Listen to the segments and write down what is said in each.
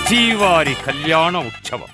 శ్రీవారి కళ్యాణ ఉత్సవం.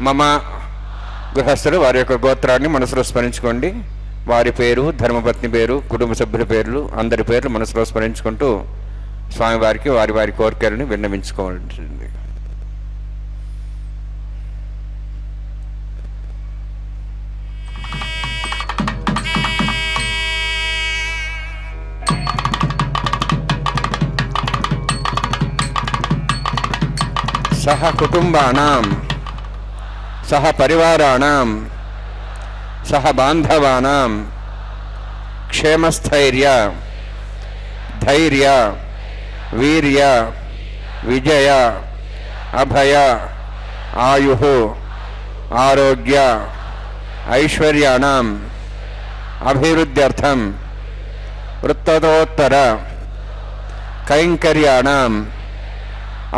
మమ గృహస్థులు వారి యొక్క గోత్రాన్ని మనసులో స్మరించుకోండి. వారి పేరు, ధర్మపత్ని పేరు, కుటుంబ సభ్యుల పేర్లు, అందరి పేర్లు మనసులో స్మరించుకుంటూ స్వామివారికి వారి వారి కోరికలను విన్నవించుకోవాల్సింది. సహ కుటుంబానాం సహ పరివారాణం సహ బాంధవానాం క్షేమస్థైర్య ధైర్య వీర్య విజయ అభయ ఆయు ఆరోగ్య ఐశ్వర్యాణం అభివృద్ధ్యర్థం వృత్తతోత్తర కైంకర్యాణం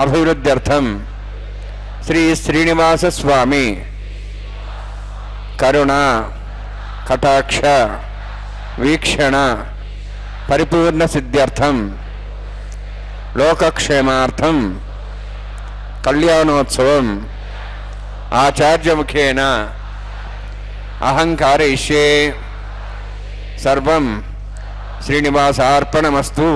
అభివృద్ధ్యర్థం శ్రీ శ్రీనివాస స్వామి కరుణ కటాక్ష వీక్షణ పరిపూర్ణ సిద్ధ్యర్థం లోకక్షేమార్థం కళ్యాణోత్సవం ఆచార్యముఖేన అహం కారయిష్యే. సర్వం శ్రీనివాసార్పణమస్తు.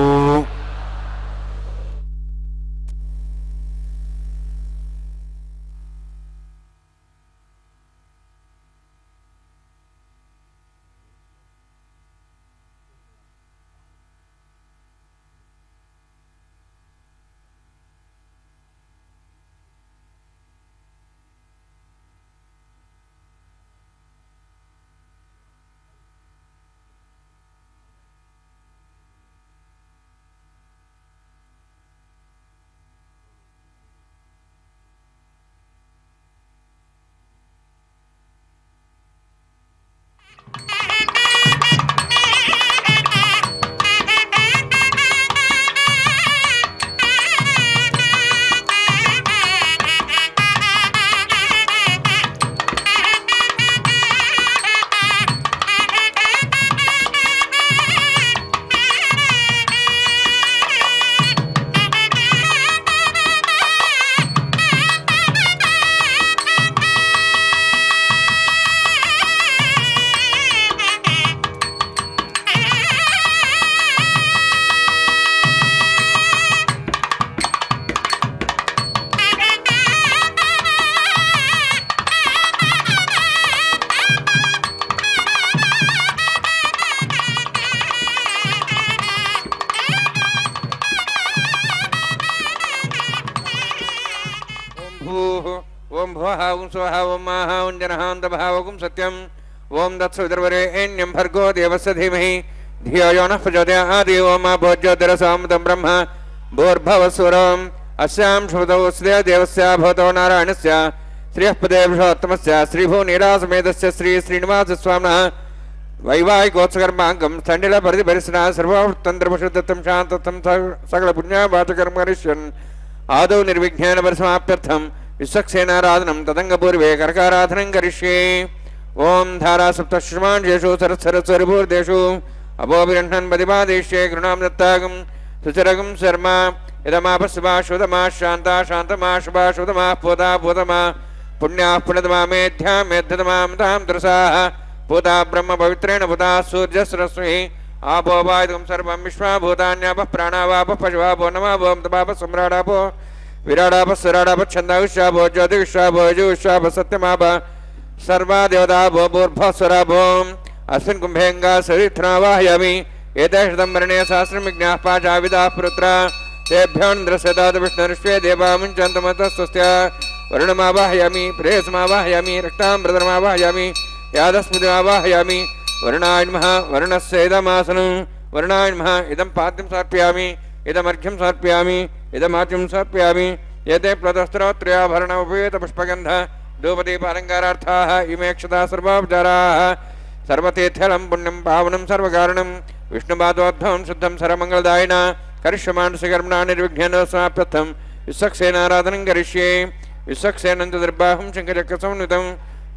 ఓం భువః ఓం స్వః ఓం మాః ఓం జనః ఓం తపః ఓం సత్యం ఓం తత్సవితుర్వరేణ్యం భర్గో దేవస్య ధీమహి ధియో యో నః ప్రచోదయాత్. ఓం భోజ్యోతిరసామృతం బ్రహ్మ భూర్భువస్సురం అస్యాం శుభదౌ శ్రియ దేవస్య భవతో నారాయణస్య శ్రియః పదే పురుషోత్తమస్య శ్రీభూనీలాసమేతస్య శ్రీ శ్రీనివాస స్వామినః వైవాహికోత్సకర్మాంగం స్థండిల పరిధి పరిసర సర్వతంత్రపుషుద్ధం శాంతత్వం సకల పుణ్యవాచకర్మ కరిష్యన్ आदौ निर्विघ्नेन परिसमाप्त्यर्थं विश्वक्सेनाराधनं तदङ्गपूर्वे कर्काराधनं करिष्ये। ओम धारा सप्तश्रमाण्येषु सरस्वरस्वरिभूर्देषु अभोभिरह्णन् प्रतिपादिष्ये गृणां दत्तागं सुचरगं शर्मा यदमापस्वा शुदमा शान्ता शान्तमा शुभा शुदमा पूता पूतमा पुण्याः पुण्यतमा मेध्या मेध्यतमां तां तरसाः पूता ब्रह्म पवित्रेण पूता सूर्यसरस्वती आपो वायुं सर्वं विश्वाभूतान्यापः प्राणावापः पशुवापो नमावों तपापः सम्राडापो विराडापः सराडापः छन्दाविश्वापो ज्योतिविश्वापो यजुविश्वापः सत्यमापः सर्वा देवता भो भूर्भस्वराभो अस्मिन् कुम्भेङ्गा सरिथ्रावाहयामि एतेषदं वर्णे सहस्रं विज्ञाः पाचाविदाः पुरुत्रा तेभ्योऽन्द्रस्यदात विष्णुर्ष्वे देवामुञ्चन्तमतस्तस्य वरुणमावाहयामि प्रेयसमावाहयामि रक्ताम्बरधरमावाहयामि यादस्मृतिमावाहयामि वरुणाय नमः वरुणस्य इदमासनं वरुणाय नमः इदं पाद्यं समर्पयामि इदमर्घ्यं समर्पयामि इदमाच्यं समर्पयामि एते प्लतस्त्रोत्रयाभरणोपेतपुष्पगन्ध धूपदीपालङ्कारार्थाः इमे क्षता सर्वोपचाराः सर्वतीर्थलं पुण्यं पावनं सर्वकारणं विष्णुपादोद्धवं शुद्धं सर्वमङ्गलदायिना करिष्यमाणस्य निर्विघ्नेन समाप्त्यर्थं विश्वक्सेनाराधनं करिष्ये। विश्वक्सेनं च दुर्बाहुं शङ्खचक्रसंयुतं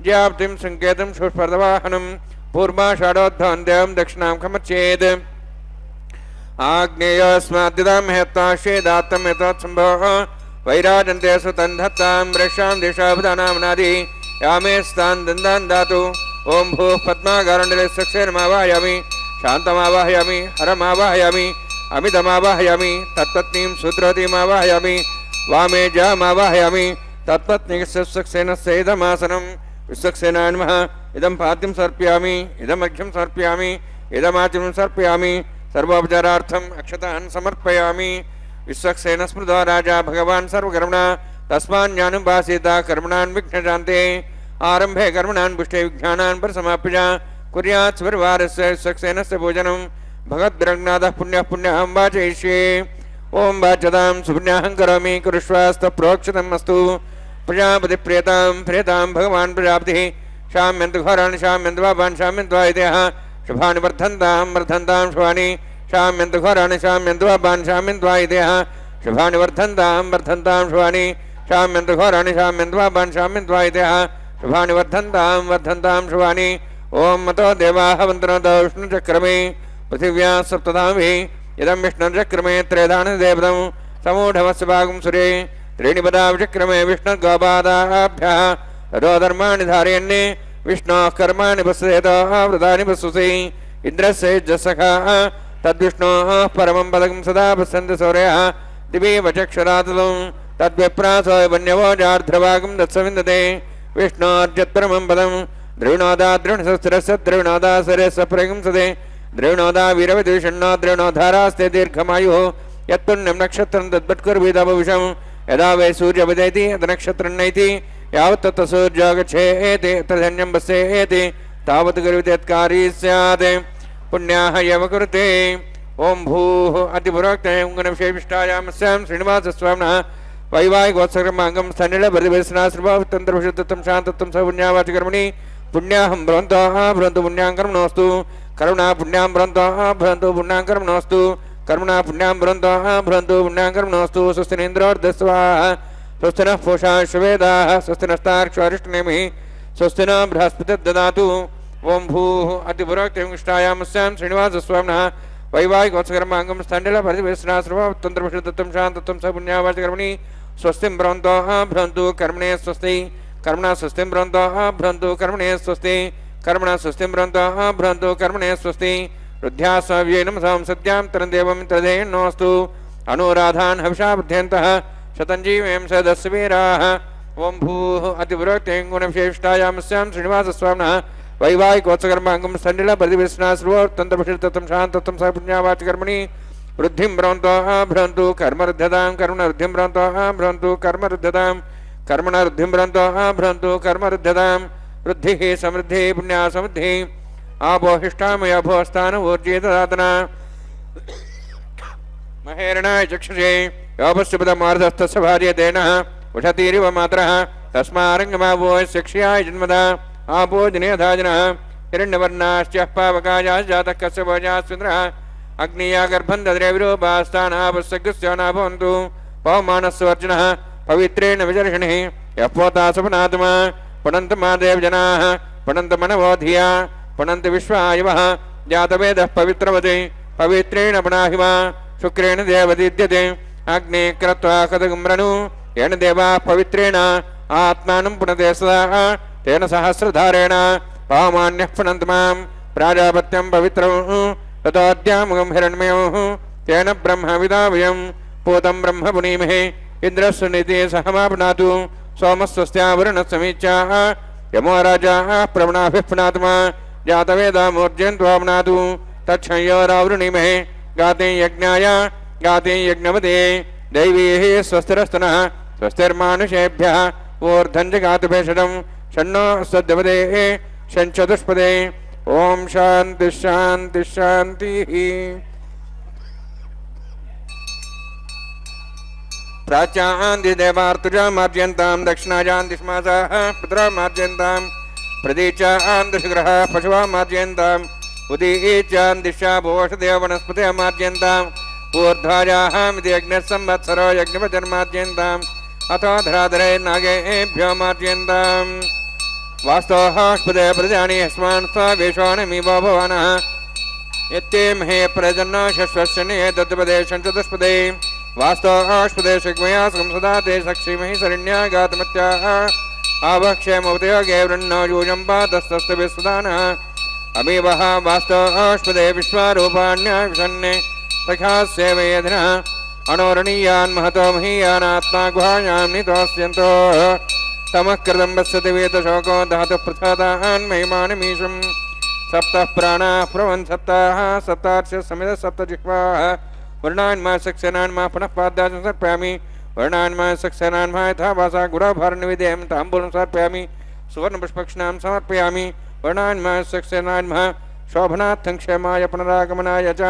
ज्याप्तिं सङ्केतं सुस्पर्धवाहनं पूर्वाषाढोद्धवं देवं दक्षिणां खमच्चेत् आग्नेयोऽस्माद्यदां महत्त्वाश्चेदात्तं यथोत्सम्भवः वैराजन्ते सुतन्धत्तां वृक्षां दिशाभुदानाम्नादि यामे स्थान् दन्दान् दातु ओं भूः पद्मागारण्डलेशक्सेनमावाहयामि शान्तमावाहयामि हरमावाहयामि अमितमावाहयामि तत्पत्नीं सुद्रवतीमावाहयामि वामे जामावाहयामि तत्पत्नीसेनस्य इदमासनं विश्वक्सेनाय नमः इदं पाद्यं समर्पयामि इदमर्घ्यं समर्पयामि इदमाचमनं समर्पयामि सर्वोपचारार्थम् अक्षतान् समर्पयामि। विश्वक्सेन स्मृतो राजा भगवान् सर्वकर्मणा तस्मान्यानुपासीता कर्मणान् विघ्नशान्ते आरम्भे कर्मणान् पुष्टे विघ्नानान् परिसमाप्य कुर्यात् स्वरिवारस्य विश्वक्सेनस्य पूजनं भगवद्विरग्नादः पुण्यः पुण्यहं वाचयिष्ये। ओं वाचतां सुपुण्याहं करोमि कुरुष्वास्तु प्रोक्षितम् अस्तु प्रजापतिप्रियतां प्रियतां भगवान् प्रजापतिः शाम्यन्तु घोराणि शाम्यन्तु पापान् शाम्यन्तु आयुधेः शुभानि वर्धन्तां वर्धन्तां शुभानि शाम्यन्तु घोराणि शाम्यन्तु पापान् शाम्यन्तु आयुधेः शुभानि वर्धन्तां वर्धन्तां शुभानि शाम्यन्तु घोराणि शाम्यन्तु पापान् शाम्यन्तु आयुधेः शुभानि वर्धन्तां वर्धन्तां शुभानि। ओं मतो देवाः वन्दनतो विष्णुचक्रमे पृथिव्या सप्तधामि इदं विष्णुचक्रमे त्रयधानदेवतं समूढमस्य भागं सुरे त्रीणि पदा विचक्रमे विष्णुर्गोपादाभ्यः तदोधर्माणि धारयन्ने विष्णोः कर्माणि पश्येतः व्रतानि पश्यसि इन्द्रस्य जसखः तद्विष्णोः परमं पदकं सदा पश्यन्ति सौर्यः दिवीव चक्षुरातलं तद्विप्रासो वन्यवो जार्ध्रभागं दत्सविन्दते विष्णोर्जत्परमं पदं द्रविणोदा द्रविणसहस्रस्य द्रविणोदा सरस्य प्रगंसते द्रविणोदा वीरविदुषण्णो द्रविणोधारास्ते दीर्घमायुः यत्पुण्यं नक्षत्रं तद्वत्कुर्वीदभविषं यदा वै सूर्यपदेति तन्नक्षत्रं नैति यावत् तत् सूर्यो गच्छेति तदन्यं पश्येति तावत् गुरुविद्यत्कारी स्यात् पुण्याः यव कुरुते। ओं भूः अतिपुरोक्ते गुणविशेषिष्टायामस्यां श्रीनिवासस्वामिनः वैवाहिकोत्सवक्रमाङ्गं स्थनिलपरिवेशनाश्रभावतन्त्रविशुद्धत्वं शान्तत्वं स पुण्यावाचकर्मणि पुण्याहं भ्रवन्तः भ्रवन्तु पुण्यां कर्मणोऽस्तु करुणा पुण्यां भ्रवन्तः भ्रवन्तु पुण्यां कर्मणोऽस्तु कर्मणा पुण्यां भ्रवन्तः भ्रवन्तु पुण्यां कर्मणोऽस्तु स्वस्तिनेन्द्रोर्धस्वाहा स्वस्ति नः पूषा श्वेदाः स्वस्ति नस्तार्क्ष्वारिष्टनेमिः स्वस्ति न बृहस्पतिर्ददातु। ओं भूः अतिपुरोक्तिष्टायामस्यां श्रीनिवासस्वामिनः वैवाहिकोत्सवकर्माङ्गं स्थनिलपरिवेशनाश्रभावतन्त्रविशुद्धत्वं शान्तत्वं स पुण्यावाचकर्मणि स्वस्तिं भ्रवन्तः भ्रवन्तु कर्मणे स्वस्ति कर्मणा स्वस्तिं भ्रवन्तः भ्रवन्तु कर्मणे स्वस्ति कर्मणा स्वस्तिं भ्रवन्तः भ्रवन्तु कर्मणे स्वस्ति। रुद्ध्यास्वाव्येनं सां सत्यां तरन्देवं तदेन्नोऽस्तु अनुराधान् हविषा बुध्यन्तः शतञ्जीवें सदस्य वीराः। ओं भूः अतिपुरोक्ते गुणविशेषिष्टायामस्यां श्रीनिवासस्वामिनः वैवाहिकोत्सवकर्माङ्गं स्थनिलपरिवेशनाश्रभावतन्त्रविशुद्धत्वं शान्तत्वं स पुण्यावाचकर्मणि वृद्धिं भ्रवन्तः भ्रवन्तु कर्मरुद्धतां कर्मणवृद्धिं भ्रवन्तः भ्रवन्तु कर्मरुद्धतां कर्मणवृद्धिं भ्रवन्तः भ्रवन्तु कर्मरुद्धतां वृद्धिः समृद्धिः पुण्या समृद्धिः आपोहिष्ठामया भोस्थान ऊर्जे ददातना महेरणाय चक्षुषे योपस्यपदमार्धस्तस्य भार्यतेनः उषतीरिव मातरः तस्मारङ्गमावो शिक्ष्याय जन्मदा आपो जनेधाजनः हिरण्यवर्णाश्च पावकायाः जातः कस्य भोजास्विन्द्रः अग्निया गर्भं दद्रे विरूपास्तानापस्यग्रस्य न भवन्तु पवमानस्वर्जुनः पवित्रेण विजर्षणिः यः पोता सपनात्मा पुनन्त मादेव जनाः पुनन्त मनवो धिया पुनन्त विश्वायुवः जातवेदः पवित्रवते पवित्रेण पुनाहि वा शुक्रेण देवदीद्यते अग्ने क्रत्वा कदगुम्रनु येन देवाः पवित्रेण आत्मानं पुनते सदा तेन सहस्रधारेण पावमान्यः पुनन्त मां प्राजापत्यं पवित्रं ततोऽद्यामुगं हिरण्मयोः तेन ब्रह्मविदावयं पूतं ब्रह्म पुनीमहे इन्द्रस्य नीते सहमापुनातु सोमस्वस्त्या वरुणसमीच्या यमो राजा प्रवणाभिः पुनात्मा जातवेदामूर्जयन्त्वापुनातु तच्छंयोरावृणीमहे गाते यज्ञाय गाते यज्ञवते दैवीः स्वस्तिरस्तनः स्वस्तिर्मानुषेभ्यः ऊर्ध्वञ्जगातुभेषजं षण्णो सद्यवदे षञ्चतुष्पदे ओम शांति शांति शांति। प्राच्यान्ति देवार्तुजा मार्जयन्तां दक्षिणायान्ति श्मासाः पितरा मार्जयन्तां प्रदीचान्ति शिग्रः पशवः मार्जयन्ताम् उदीचान्दिशा भोषदेव वनस्पतयः मार्जयन्ताम् ऊर्ध्वायामिति यज्ञसंवत्सरो यज्ञपतिर्मार्जयन्ताम् अथो धराधरे नागेभ्यो मार्जयन्ताम् वास्तवस्पदे प्रजानि यस्मान् स्वावेशानमीवो भवानः यत्ते महे प्रजन्नो शश्वश्चने दत्तपदे शञ्चतुष्पदे वास्तवस्पदे शिग्मया संसदा ते सक्षीमहि शरण्या गातमत्याः आवक्षेमवतयोगे वृन्नो यूयं पातस्तस्तवे सुदानः अमीवः वास्तवस्पदे विश्वारूपाण्या विषन्ने सखास्येवेदिनः अणोरणीयान् महतो महीयानात्मा गुहायां नितोऽस्यन्तो तमः कृतं वत्सति वेदशोको धातुः प्रसादान् महिमानमीशं सप्तः प्राणाः प्रवन् सप्ताः सप्तार्ष समितः सप्तजिह्वाः वर्णान्मा सक्सेनान्मा पुनः पाद्यान् समर्पयामि वर्णान्मा सक्सेनान्मा यथा वासा गुराभारनिवेदयं ताम्बूलं समर्पयामि सुवर्णपुष्पक्षणां समर्पयामि वर्णान्मा सक्सेनान्मा शोभनार्थं क्षेमाय पुनरागमनाय च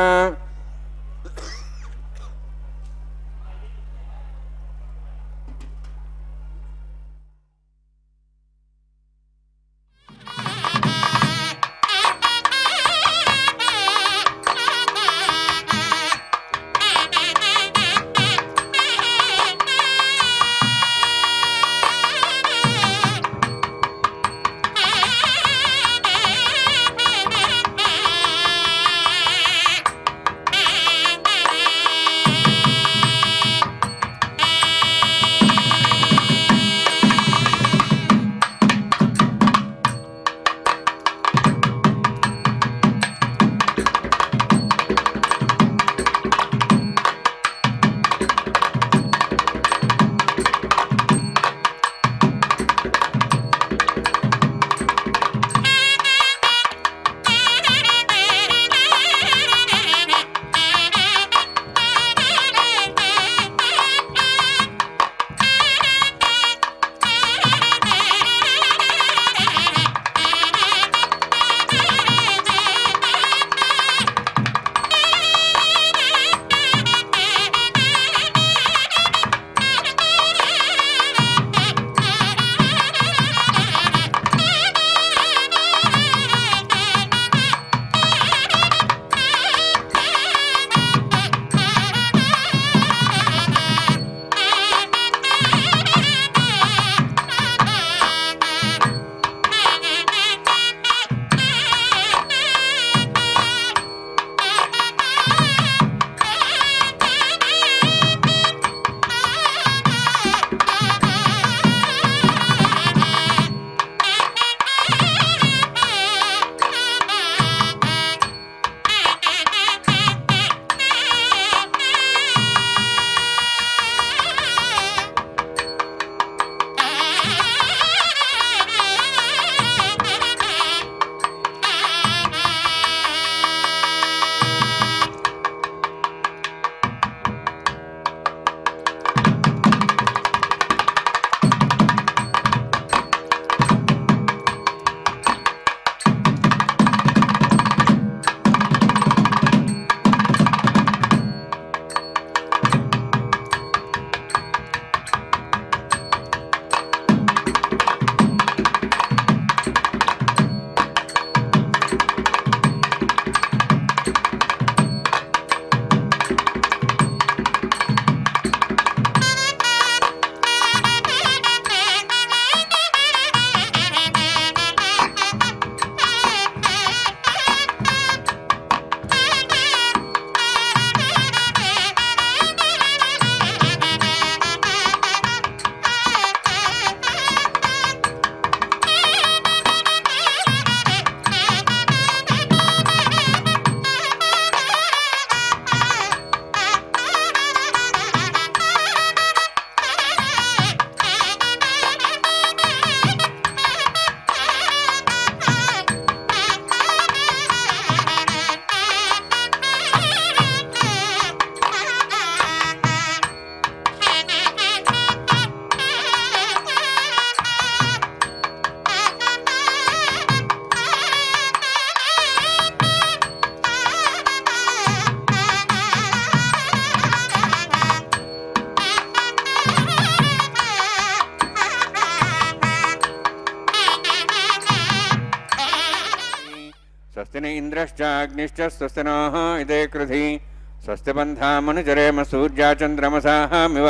स्वस्ति न इंद्रश्चाग्निश्च स्वस्ति नः इदे कृधि स्वस्ति बन्धामनुचरेम सूर्या चन्द्रमसामिव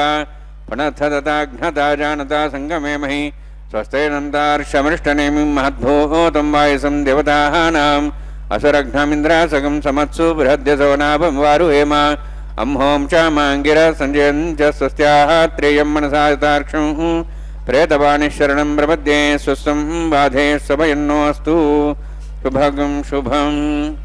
फणथदताघ्नता जानता संगमेमहि स्वस्तिरन्तार्षमृष्टनेमिं महद्भूतं वायुसं देवतानाम् असुरघ्नमिन्द्रासगं समत्सु बृहद्यसो नाभं वारुहेम अम्हों च माङ्गिरः सञ्जयं च स्वस्त्याः त्रेयं मनसा यथार्क्षं प्रेतवाणिशरणं प्रपद्ये स्वस्तं बाधे स्वभयन्नोऽस्तु शुभगं शुभम्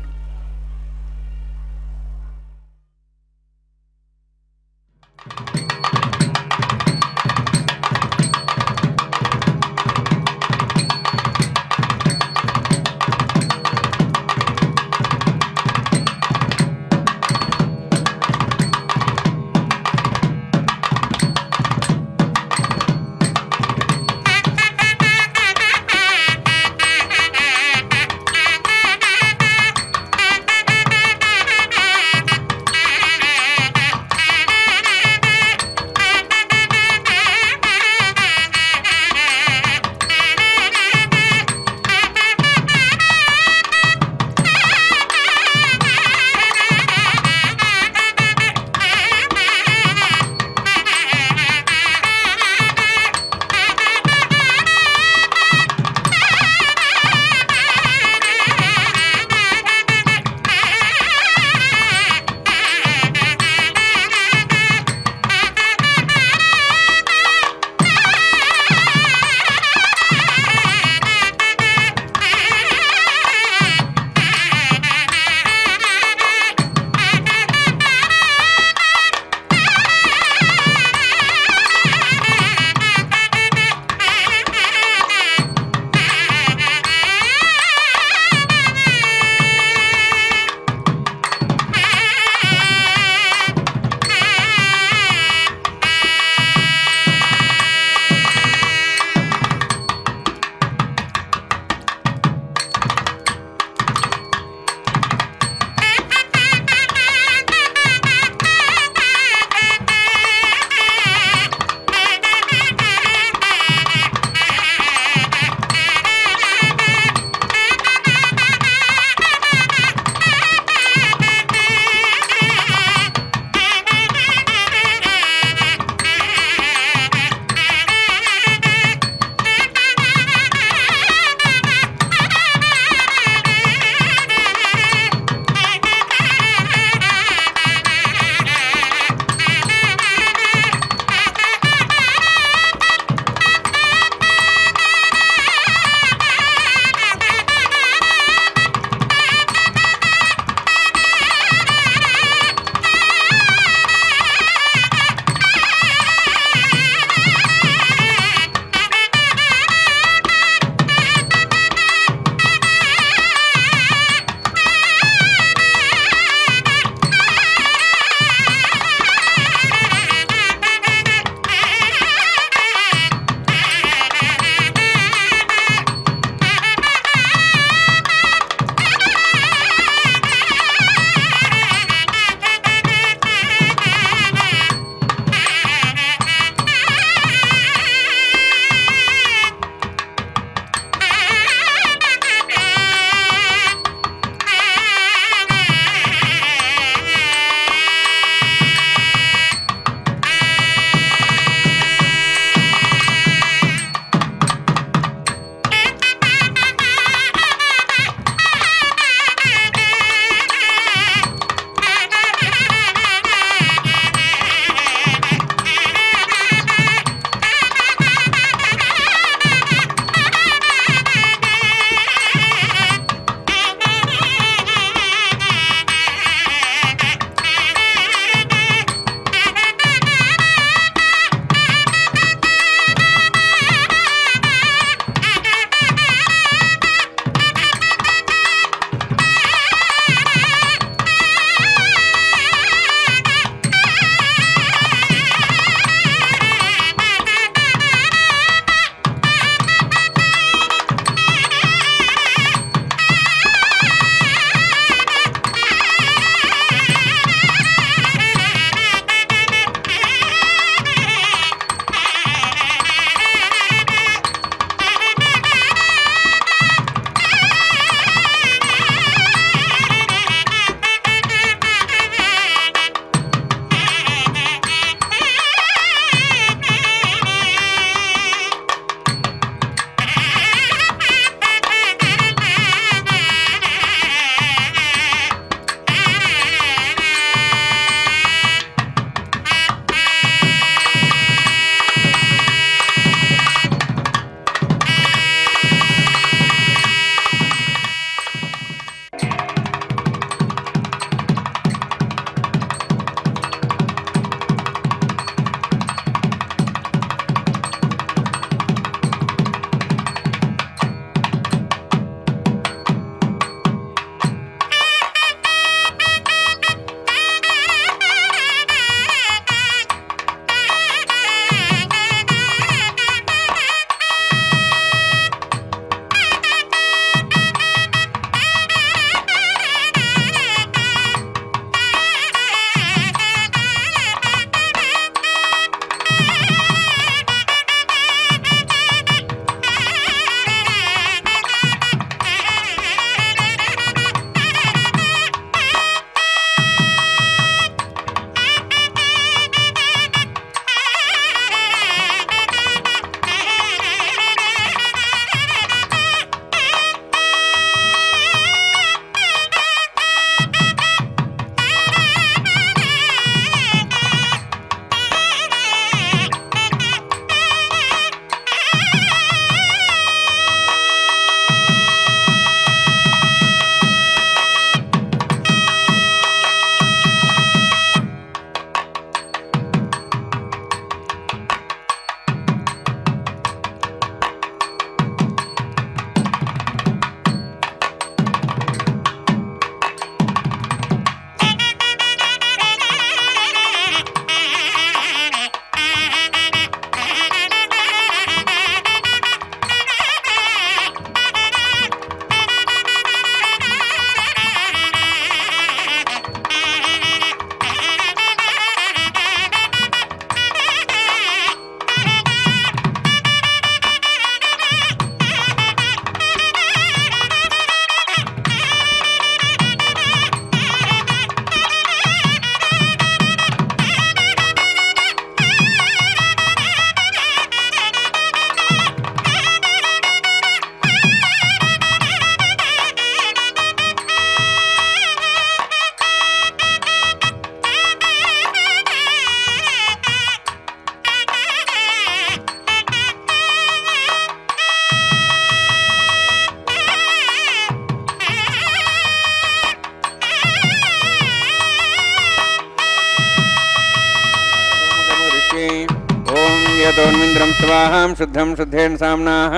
ततोन्मिन्द्रं स्वाहां शुद्धं शुद्धेन साम्नाः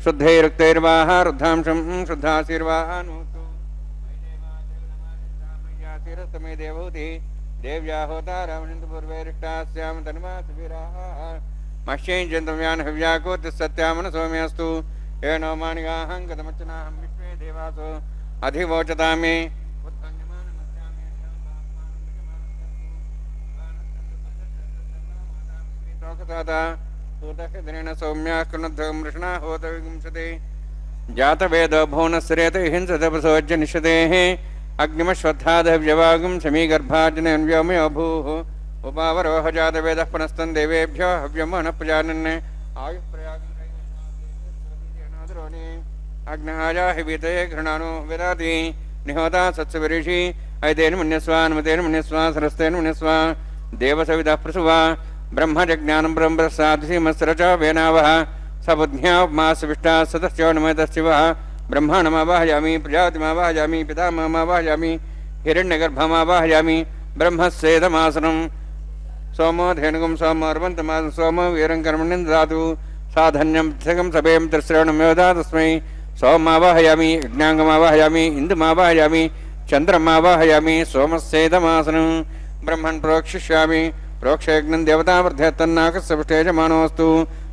शुद्धैरुक्तैर्वाः रुद्धांशं शुद्धाशीर्वाहानोऽस्तु मय्यातिरस्तमे देवहूति देव्या होतारामनिन्दपूर्वैरिष्टास्यां तन्वासुवीराः मह्यैञ्जन्तव्यान् हव्याकोतिसत्यामनसोम्यस्तु येनो मानिगाहं गतमच्चनाहं विश्वे देवासो अधिवोचता मे सौम्या कृष्णा होत विंशते जातवेद भुवनश्रेत हिंसतपसोज्य निषदे अग्निमश्वत्थादव्यवागं समीगर्भाजनव्योमयो भूः उपावरोह जातवेदः पुनस्तन् देवेभ्यो हव्यमो न प्रजानन् आयुःप्रयागं अग्नहाजाहिवीतये घृणानो विदाति निहोता सत्सविऋषि ऐतेन मन्यस्वा अनुमतेन मन्यस्वा सरस्तेन मन्यस्वा देवसविदः प्रसुवा ब्रह्मजज्ञानं ब्रह्मप्रसादसीमस्रच वेनावः सबुद्ध्यामासविष्टा सतश्चोन्मयतश्चिवः ब्रह्माणमावाहयामि प्रजातिमावाहयामि पितामहमावाहयामि हिरण्यगर्भमावाहयामि ब्रह्मस्येदमासनं सोमो धेनुगं सोमोर्वन्तमासं सोमो वीरं कर्मणि ददातु साधन्यं त्रिसकं सभें त्रिश्रवणमेवदा तस्मै सोममावाहयामि यज्ञाङ्गमावाहयामि इन्दुमावाहयामि चन्द्रमावाहयामि सोमस्येदमासनं ब्रह्मन् प्रोक्षिष्यामि प्रोक्षयज्ञं देवतावर्धयत्तन्नाकस्य यजमानोऽस्तु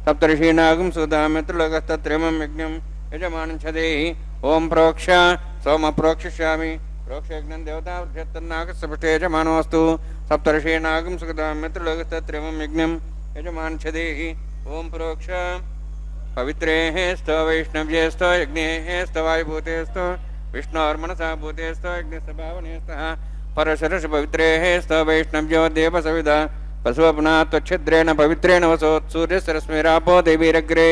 सप्तर्षीनागं सुदामित्रलोकस्तत्रेमं यज्ञं यजमानं छदेहि ओं प्रोक्ष सोम प्रोक्षिष्यामि प्रोक्षयज्ञं देवतावर्धयत्तन्नाकस्य यजमानोऽस्तु सप्तर्षीनागं सुदामित्रलोकस्तत्रेमं यज्ञं यजमानं छदेहि ओं प्रोक्ष पवित्रेः स्तो वैष्णव्येस्तो यज्ञेः स्तो वायुभूतेस्तो विष्णोर्मनसा भूतेस्तो यज्ञस्वभावनेस्तः परशरस पवित्रेः स्तो वैष्णव्यो देवसविदा पशुपना त्वच्छिद्रेण पवित्रेण वसोत्सूर्यसरस्मिरापो देवीरग्रे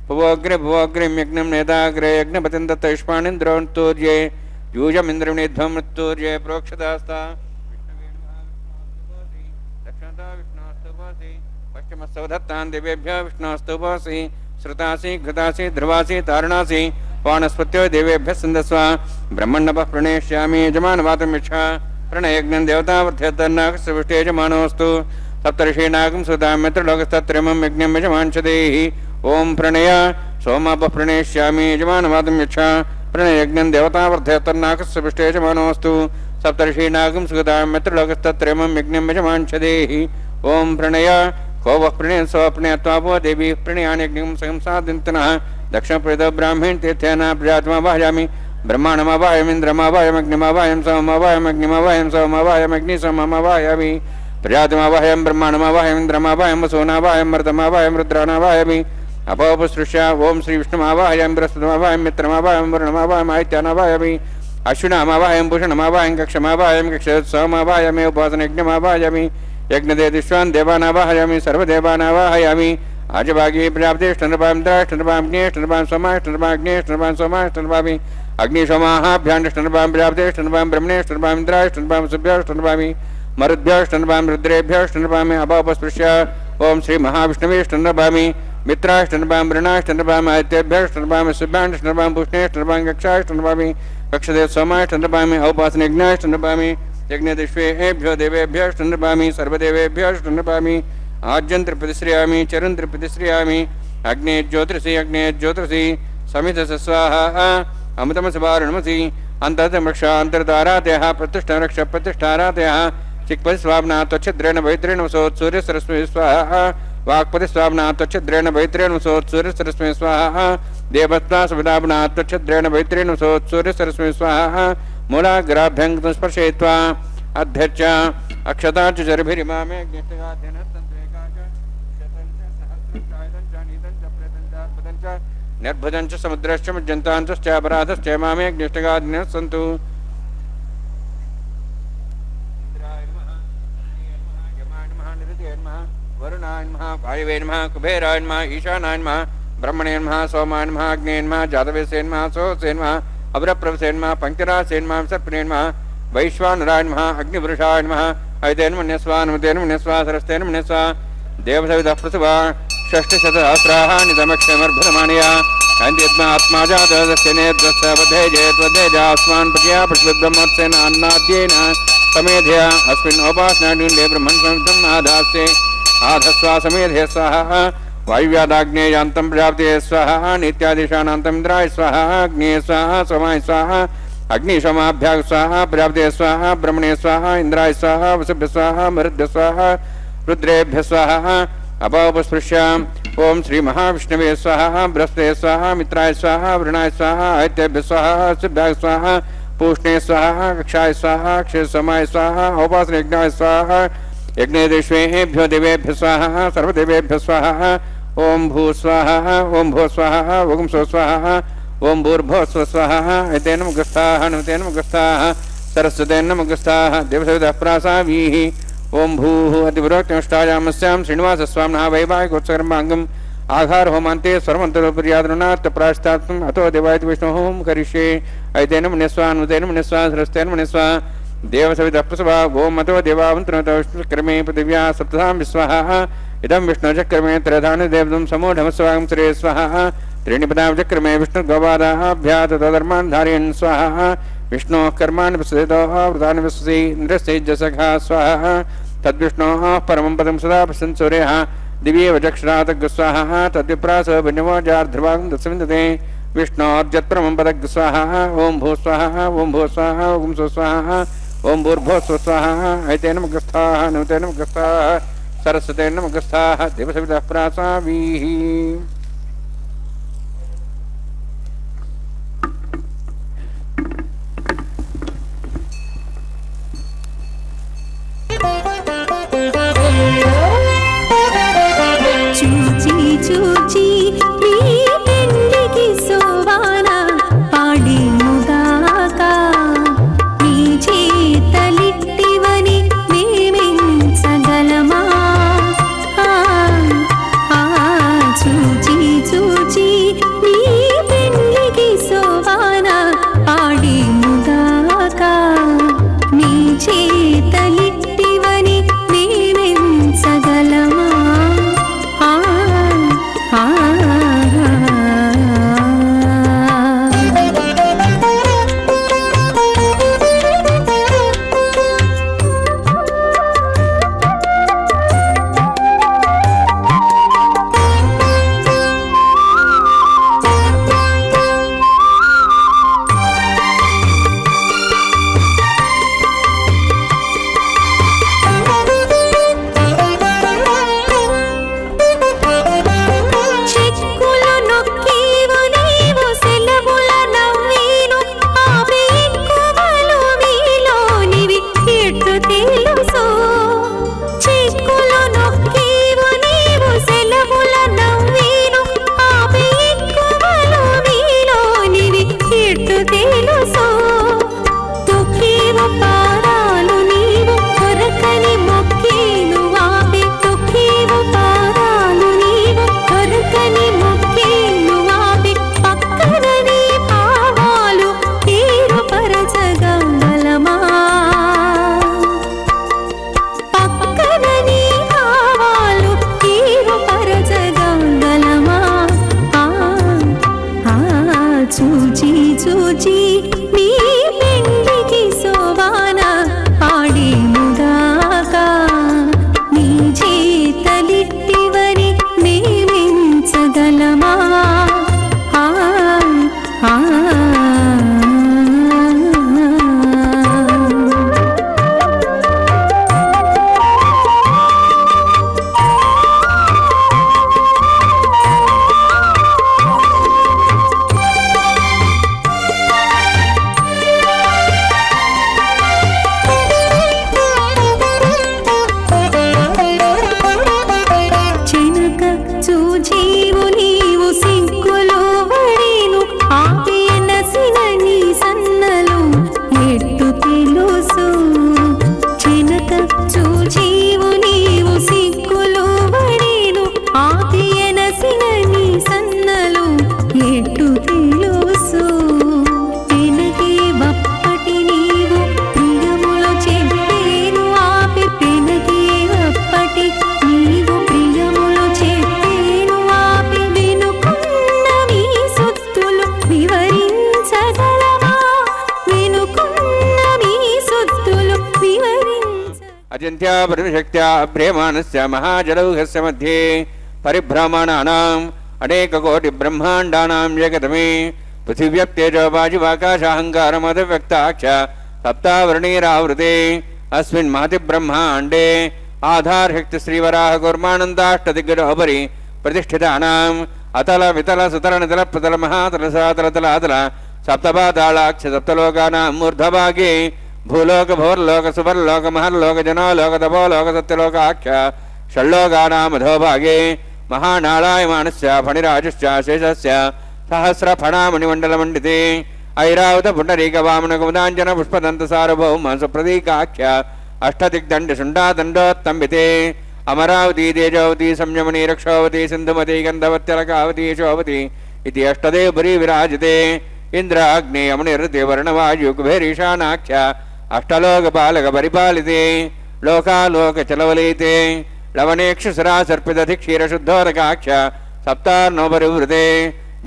भुवोग्रे भुवोग्रिं यज्ञं नेताग्रे यज्ञपतिं दत्तयुष्माणीन्द्रोन्तूर्ये यूजमिन्द्रमिध्वं मृत्तूर्ये प्रोक्षदास्ता दक्षिणता विष्णोस्तुपोसि पश्चिमस्तवधत्तान् देवेभ्यः विष्णोस्तुपोसि श्रुतासि घृतासि ध्रुवासि तारणासि पाणस्पत्यो देवेभ्यः सन्दस्वा ब्रह्मण्डपः प्रणेष्यामि यजमानवातमिच्छा प्रणयज्ञं देवतावर्धयत्तन्नाकस्य यजमानोऽस्तु सप्तर्षीनागं सुदामित्रलोकस्तत्रेमं यज्ञं यजमानच्छदेहि ओं प्रणय सोमापः प्रणेष्यामि यजमानवादं यच्छा प्रणयज्ञं देवतावर्धयत्तन्नाकस्य यजमानोऽस्तु सप्तर्षीनागं सुदामित्रलोकस्तत्रेमं यज्ञं यजमानच्छदेहि ओं प्रणय को वः प्रणय स्वप्रणयत्वापो देवी प्रणयान यज्ञं संसादिन्तनः दक्षिणप्रद ब्राह्मण तीर्थेन प्रजातमावाहयामि ब्रह्माणमावाहयामि इन्द्रमावाहयामग्निमावाहयामि सोममावाहयामग्निमावाहयामि सोममावाहयामि प्रजातमावाहयामि ब्रह्माणमावाहयामि इन्द्रमावाहयामि वसोनावाहयामि मर्दमावाहयामि रुद्रानावाहयामि अपोपसृष्य ओं श्री विष्णुमावाहयामि बृहस्पतिमावाहयामि मित्रमावाहयामि वरुणमावाहयामि आदित्यानावाहयामि अश्विनामावाहयामि भूषणमावाहयामि कक्षमावाहयामि कक्षोत्सवमावाहयामि उपासनयज्ञमावाहयामि यज्ञदेदिष्वान् देवानावाहयामि सर्वदेवानावाहयामि आजभागी प्रजापतिष्ठनपां द्राष्टनपां ज्ञेष्ठनपां सोमाष्टनपां सोमाष्टनपामि अग्निशोमाहाभ्याण्डष्टनपां प्रजापतिष्ठनपां ब्रह्मणेष्ठनपां इन्द्राष्टनपां सुभ्याष्टनपामि मरुद्भ्याष्टनपां रुद्रेभ्याष्टनपामि अपापस्पृश्य ओं श्री महाविष्णवेष्टनपामि मित्राष्टनपां वृणाष्टनपामि आदित्येभ्याष्टनपामि सुभ्याण्डष्टनपां पुष्णेष्टनपां कक्षाष्टनपामि कक्षदेव सोमाष्टनपामि औपासनयज्ञाष्टनपामि यज्ञदिष्वेभ्यो देवेभ्यष्टनपामि सर्वदेवेभ्यष्टनपामि आज्यन्त्रप्रतिश्रियामि चरन्त्रप्रतिश्रियामि अग्ने ज्योतिषि समितस्य स्वाहा अमृतमसवारुणमसि अन्तर्तमक्षा अन्तर्धारातयः प्रतिष्ठारक्ष प्रतिष्ठारातयः चिक्पतिस्वाम्ना त्वच्छिद्रेण पवित्रेण वसोत्सूर्यसरस्मै स्वाहा वाक्पतिस्वाम्ना त्वच्छिद्रेण पवित्रेण वसोत्सूर्यसरस्मै स्वाहा देवत्वा सुविदाम्ना त्वच्छिद्रेण पवित्रेण वसोत्सूर्यसरस्मै स्वाहा मूलाग्राभ्यं स्पर्शयित्वा अध्यक्ष अक्षता च चरभिरिमामे निर्भुजञ्च समुद्रश्च मज्जन्तान्तश्च अपराधश्च मामे अग्निष्टगादिनः सन्तु इंद्राय नमः यमाय नमः निरुद्धाय नमः वरुणाय नमः वायवे नमः कुबेराय नमः ईशानाय नमः ब्रह्मणे नमः सोमाय नमः अग्नेय नमः जातवेसे नमः सोऽसे नमः अवरप्रभसे नमः पंचरासे नमः सर्पणे नमः वैश्वानराय नमः अग्निपुरुषाय नमः ऐतेन मन्यस्वा अनुमतेन मन्यस्वा सरस्तेन मन्यस्वा देवसविदः प्रसवा षष्ठशतसहस्राः नितमक्षमर्भुतमानया आत्मा जातस्य नेत्रस्य वधेजेत्वधेजास्मान् प्रजया पशुब्रह्मत्सेन अन्नाद्येन समेधया अस्मिन् उपासनाढ्युण्डे ब्रह्मन् संस्थम् आधास्ते आधस्वा समेधे स्वाहा वायुव्यादाग्नेयान्तं प्रजापते स्वाहा नित्यादिशानान्तं इन्द्राय स्वाहा अग्ने स्वाहा समाय स्वाहा अग्निशमाभ्याग स्वाहा प्रजापते स्वाहा ब्रह्मणे स्वाहा इंद्राय स्वाहा वसुभ्य स्वाहा मरुद्भ्य स्वाहा रुद्रेभ्य स्वाहा अपोपस्पृश्य ओम श्री महाविष्णवे स्वाहा बृहस्पते स्वाहा मित्राय स्वाहा वरुणाय स्वाहा आदित्यभ्य स्वाहा शुभ्याय स्वाहा पूष्णे स्वाहा कक्षाय स्वाहा क्षय समाय स्वाहा औपासने यज्ञाय स्वाहा यज्ञेश्वेभ्यो देवेभ्य स्वाहा सर्वदेवेभ्य स्वाहा ओम भू स्वाहा ओम भो स्वाहा ओम सो स्वाहा ओम भूर्भुवः स्वः एतेन मुखस्थाः नमतेन मुखस्थाः सरस्वतेन नमस्ताः देवसवितः प्रासावीः ओम भूः अतिपुरोक्तमष्टायामस्यां श्रीनिवासस्वामिनः वैवाहिकोत्सवकर्माङ्गम् आघार होमान्ते सर्वमन्त्रोपरियादनुनात् प्रायश्चित्तम् अतो देवाय विष्णोः होम करिष्ये एतेन मुनिस्वा नमतेन मुनिस्वा सरस्वतेन मुनिस्वा देवसवितः प्रसवा गोम अतो देवावन्तनतो विष्णुक्रमे पृथिव्याः सप्तधां विश्वाः इदं विष्णुचक्रमे त्रयधानि देवदं समूढमस्वागं श्रेय स्वाहा त्रीणिपदाचक्रमे विष्णुगवादाभ्यात् तदर्मान् धारयन् स्वाहा विष्णोः कर्माणि प्रसिद्धोः व्रतानि विश्वसि इन्द्रस्यैजसखा स्वाहा तद्विष्णोः परमं पदं सदा पश्यन् सूर्यः दिव्येव चक्षुरातग् स्वाहा तद्विप्रास भिन्नवोजार्ध्रुवागं तत्सविन्दते विष्णोर्जत्परमं पदग् स्वाहा ओम भू स्वाहा ओम भू स्वाहा ओम सो स्वाहा ओम भूर्भुवः स्वः स्वाहा एतेन मुखस्थाः नमतेन मुखस्थाः सरस्वतेन नमस्ताः देवसवितः प्रासावीः చూచి ఈ పెండికి సోవాన పాడి ముదాకా నీ చేతలిట్టివని మేమించగలమా చూచి నీ పెండికి సోవాన పాడి ముదాకా నీ చేతలిట్టివని మేమించగలమా చూచి నీ పెండికి సోవాన పాడి ముదాకా నీ చేతలిట్టివని మేమించగలమా చూచీవు నీవు సిగ్గుల शक्त्या परिशक्त्या भ्रेमाणस्य महाजलौघस्य मध्ये परिभ्रमणानाम् अनेककोटिब्रह्माण्डानां जगतमे पृथिव्यप्तेजो वायुवाकाशाहङ्कारमदव्यक्ताक्ष सप्तावर्णीरावृते अस्मिन् महति ब्रह्माण्डे आधारशक्ति श्रीवराह कूर्मानन्दाष्टदिग्गजोपरि प्रतिष्ठितानाम् अतल वितल सुतल नितल प्रतल महातल सातल तलातल सप्तपातालाक्ष सप्तलोकानां मूर्धभागे भूलोक भोर्लोक सुवर्लोक महर्लोक जनोलोक तपोलोक सत्यलोकाख्य षड्लोकानां अधोभागे महानारायमानस्य फणिराजश्च शेषस्य सहस्रफणामणिमण्डलमण्डिते ऐरावत पुण्डरीकवामनकुमुदाञ्जन पुष्पदन्तसार्वभौम सुप्रतीकाख्य अष्टदिग्दण्डशुण्डादण्डोत्तम्बिते अमरावती तेजोवती संयमनी रक्षावती सिन्धुमती गन्धवत्यलकावती यशोवती इति अष्टदेवपुरी विराजते इंद्र अग्नि अमनिर्ते वर्णवायुकुबेरीशानाख्य अष्टलोकपालकपरिपालिते लोकालोकचलवलीते लवणेक्षुसरासर्पितधिक्षीरशुद्धोदकाख्य सप्तार्णोपरिवृते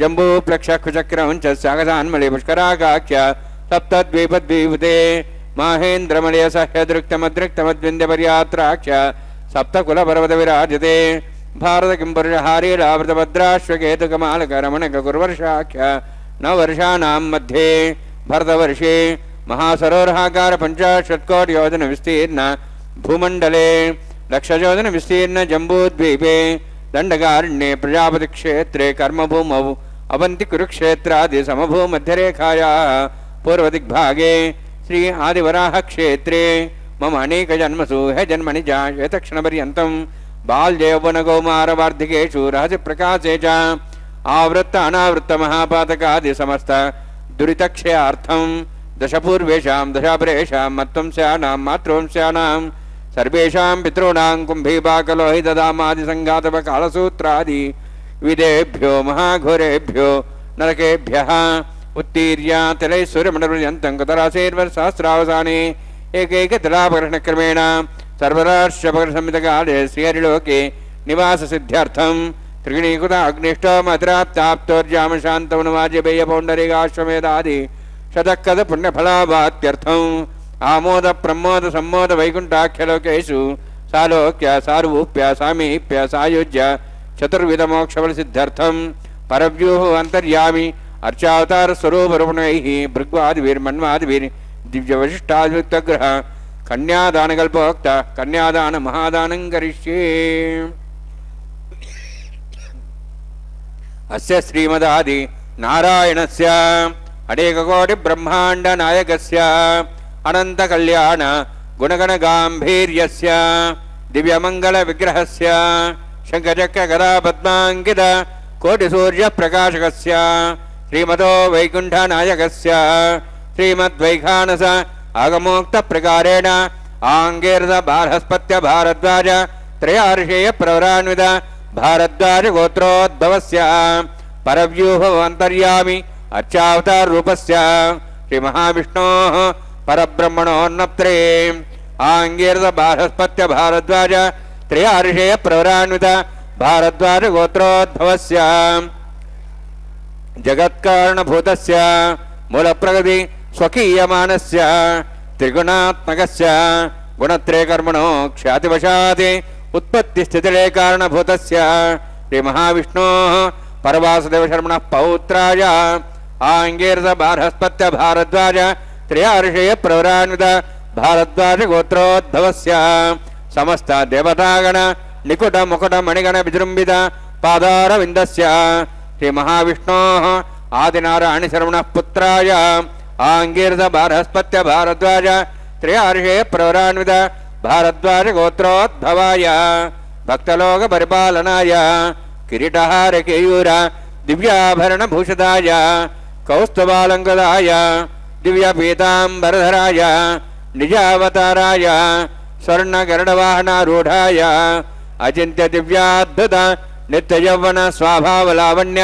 जम्बूप्लक्षकुचक्रमुञ्च सागसान्मले पुष्कराकाख्य सप्तद्वीपद्वीभूते माहेन्द्रमलयसह्यदृक्तमदृक्तमद्विन्द्यपर्यात्राख्य सप्तकुलपर्वत विराजते भारत किंपुरुषहारीरावृतभद्राश्वकेतुकमालकरमणककुर्वर्षाख्य नववर्षाणां मध्ये भरतवर्षे महासरोवराकार 50 योजन विस्तीर्ण भूमंडले 100 योजन विस्तीर्ण जम्बूद्वीपे दंडकारण्ये प्रजापति क्षेत्रे कर्मभूमौ अवंति कुरुक्षेत्रादि समभूमध्यरेखायाः पूर्वदिग्भागे श्री आदिवराह क्षेत्रे मम अनेक जन्मसु हे जन्मनि जातक्षणपर्यन्तं बाल्ययौवनकौमारवार्धिकेषु रहस्य प्रकाशे च आवृत्त अनावृत्त महापातकादि समस्त दुरितक्षयार्थं दशपूर्वेषां दशापरेषां मत्वंस्यानां मातृवंस्यानां सर्वेषां पितॄणां कुम्भीपाकलोहितदामादिसङ्घातवकालसूत्रादि विदेभ्यो महाघोरेभ्यो नरकेभ्यः उत्तीर्य तिलैश्वर्यमण्डलपर्यन्तं कुतरासेर्वर्षसहस्रावसाने एकैकतिलापकर्षणक्रमेण सर्वराष्ट्रपकर्षसंहितकाले श्रीहरिलोके निवाससिद्ध्यर्थं त्रिगुणीकृत अग्निष्टोमद्राप्ताप्तोर्जामशान्तवनवाज्यपेयपौण्डरीकाश्वमेधादि शतकद पुण्यफलाभात्यर्थम् आमोद प्रमोद सम्मोद वैकुण्ठाख्यलोकेषु सालोक्य सारूप्य सामीप्य सायुज्य चतुर्विधमोक्षफलसिद्ध्यर्थं परव्यूः अन्तर्यामि अर्चावतार स्वरूपरूपणैः भृग्वादिभिर्मन्वादिभिर् दिव्यवशिष्टाद्युक्तग्रह कन्यादानकल्पोक्त कन्यादान महादानं करिष्ये। अस्य श्रीमदादि नारायणस्य अनेककोटि ब्रह्माण्ड नायकस्य अनंत कल्याण गुणगण गांभीर्यस्य दिव्यमंगल विग्रहस्य शंखचक्र गदा पद्मांकित कोटि सूर्य प्रकाशकस्य श्रीमतो वैकुंठ नायकस्य श्रीमद्वैखानस आगमोक्त प्रकारेण आंगेर्द बारहस्पत्य भारद्वाज त्रयार्षेय प्रवरान्वित भारद्वाज गोत्रोद्भवस्य परव्यूह अंतर्यामि अर्चावतार रूपस्य श्री महाविष्णोः परब्रह्मणोन्नप्त्रे आंगेर्द बारहस्पत्य भारद्वाज त्रयार्षेय प्रवरान्वित भारद्वाज गोत्रोद्भवस्य जगत्कारणभूतस्य मूलप्रकृति स्वकीयमानस्य त्रिगुणात्मकस्य गुणत्रयकर्मणो ख्यातिवशात् उत्पत्तिस्थितिलय कारणभूतस्य श्री महाविष्णोः परवासुदेवशर्मणः पौत्राय आंगेर्द बारहस्पत्य भारद्वाज त्रयार्षेय प्रवरान्वित भारद्वाज गोत्रोद्भवस्य समस्त देवतागण निकुट मुकुट मणिगण विजृंभित पादारविन्दस्य श्री महाविष्णोः आदिनारायण शर्मणः पुत्राय आंगीर्द बारहस्पत्य भारद्वाज त्रयार्षेय प्रवरान्वित भारद्वाज गोत्रोद्भवाय भक्तलोक परिपालनाय किरीटहार केयूर दिव्याभरण भूषिताय कौस्तुभालंकृताय दिव्य पीतांबरधराय निजावताराय स्वर्ण गरुडवाहनारूढ़ाय अचिंत्य दिव्याद्भुत नित्य यौवन स्वाभावलावण्य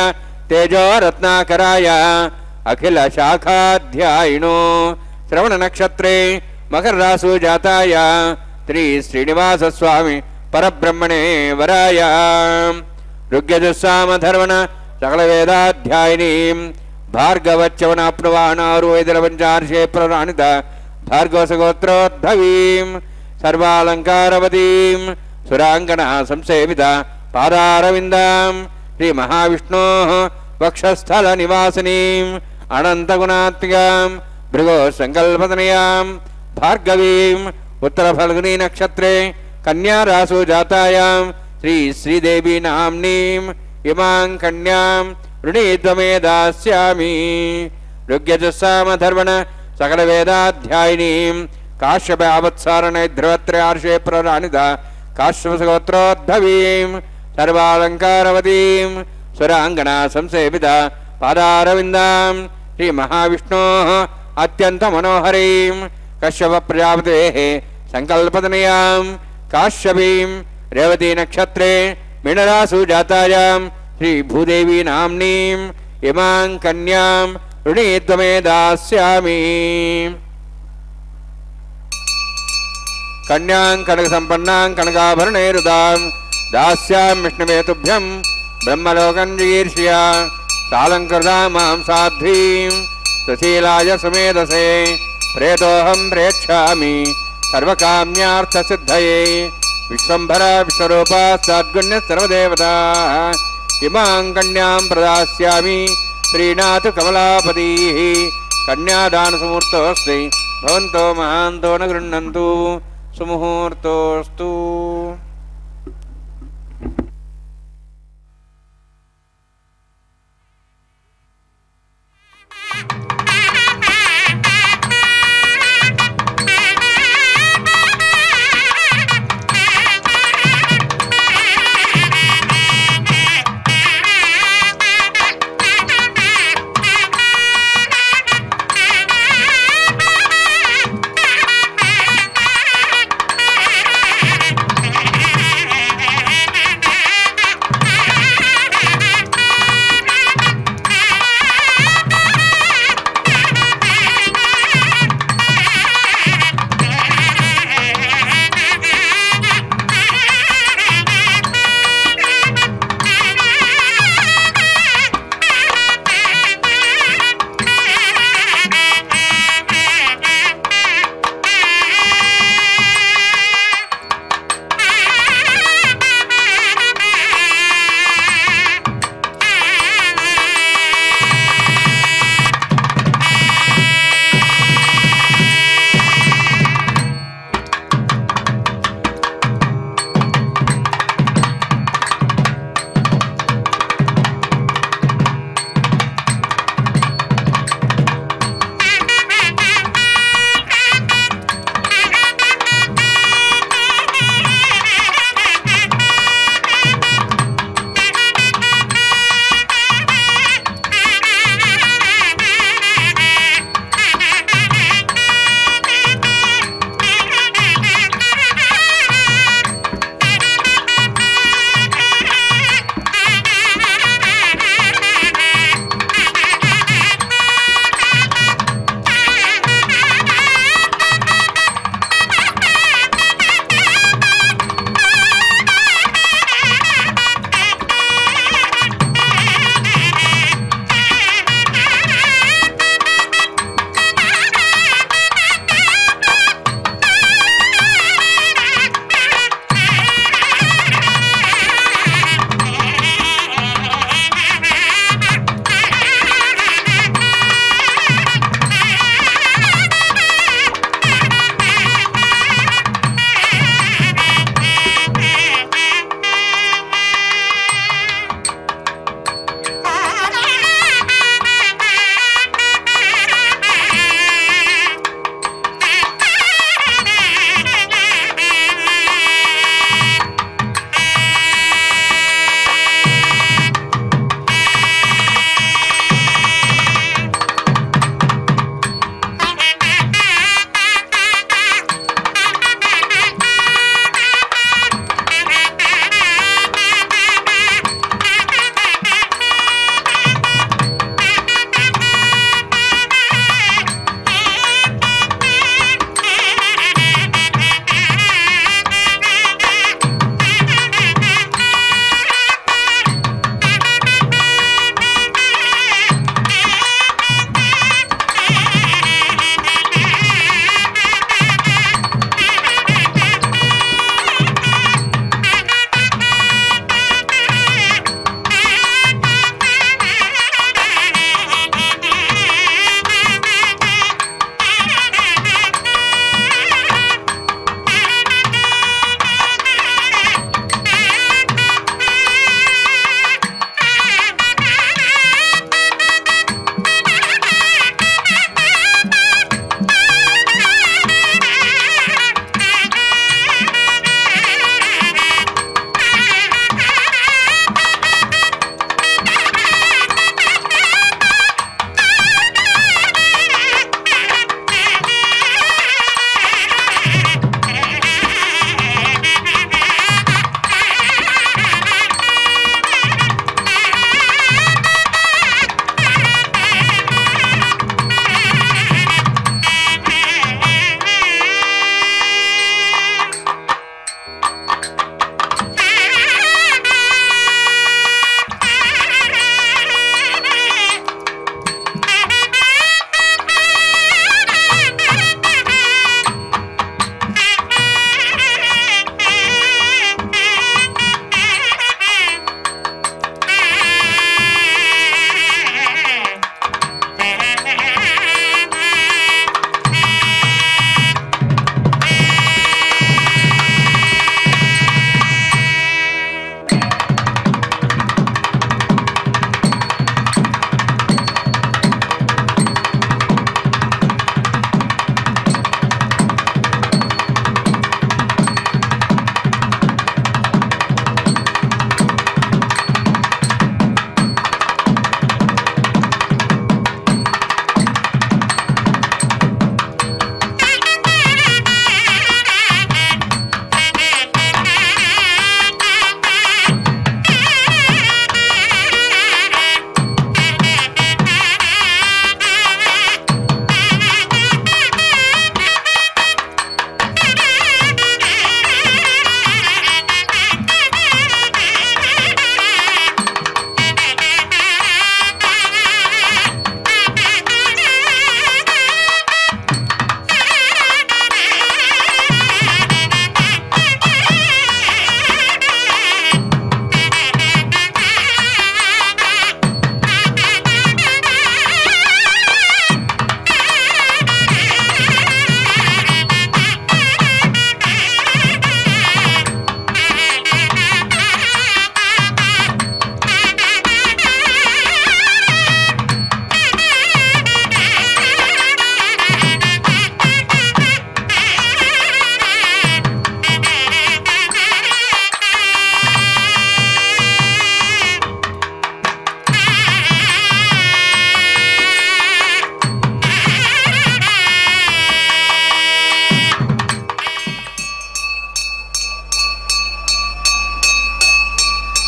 तेजो रत्नाकराय अखिल शाखाध्यायिनो श्रवण नक्षत्रे मकर रासु जाताय श्री श्रीनिवास स्वामी परब्रह्मणे वराय ऋग्यजुस्साम धर्मण सकल वेदाध्यायिनीं भार्गवच्चवनाप्नुवानारुवेदलपञ्चार्षे प्रवरान्वित भार्गवसगोत्रोद्भवीं सर्वालङ्कारवतीं सुराङ्गना संसेविता पादारविन्दां श्रीमहाविष्णोः वक्षस्थलनिवासिनीम् अनन्तगुणात्मिकां भृगो सङ्कल्पतनयां भार्गवीम् उत्तरफल्गुनी नक्षत्रे कन्यारासु जातायां श्रीदेवी नाम्नीम् इमां कन्यां ऋणीत्वमे दास्यामि। ऋग्यजुस्सामधर्वण सकलवेदाध्यायिनीं काश्यपावत्सारणे ध्रुवत्रयार्षे प्रराणिता काश्यपगोत्रोद्भवीं सर्वालङ्कारवतीं सुराङ्गना संसेविता पादारविन्दां श्रीमहाविष्णोः अत्यन्तमनोहरीं कश्यपप्रजापतेः सङ्कल्पतनयां काश्यपीं रेवती नक्षत्रे मीनरासु जातायां श्रीभूदेवी नाम्नीं इमां कन्यां ऋणीत्वमे दास्यामि। कन्यां कनकसम्पन्नां कनकाभरणैरुदां दास्यामि विष्णवे तुभ्यं ब्रह्मलोकं जिगीर्ष्या सालङ्कृतां मां साध्वीं सुशीलाय सुमेधसे प्रेतोऽहं प्रेक्षामि सर्वकाम्यार्थसिद्धये विश्वम्भरा विश्वरूपा सद्गुण्यः सर्वदेवताः इमां कन्यां प्रदास्यामि श्रीनाथ कमलापतिः। कन्यादानसमुहूर्तोऽस्ति भवन्तो महान्तो न गृह्णन्तु सुमुहूर्तोऽस्तु।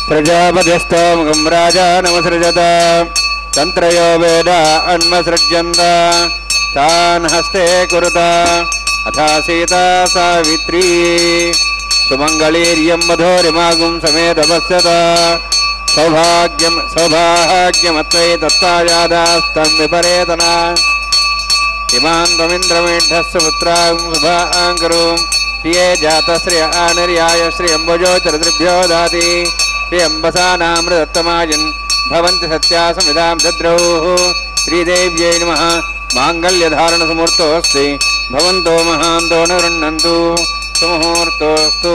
प्रजापतिस्तोमुखं राजानमसृजत तन्त्रयो वेद अन्वसृज्यन्त तान् हस्ते कुरुत अथा सीता सावित्री सुमङ्गलीर्यं मधुरिमागुं समेतपश्यत सौभाग्यमत्वै दत्तायादास्तं विपरेतना इमां त्वमिन्द्रमेढस्य पुत्रां शुभाङ्करो प्रिये जातश्रिय आनिर्याय श्रियम्बुजो चरितृभ्यो दाति प्रियम्बसानामृतत्तमायन् भवन्ति सत्या समिदां दद्रौः श्रीदेव्यै नमः माङ्गल्यधारणसमुहूर्तोऽस्ति भवन्तो महान्तो न गृह्णन्तु सुमुहूर्तोऽस्तु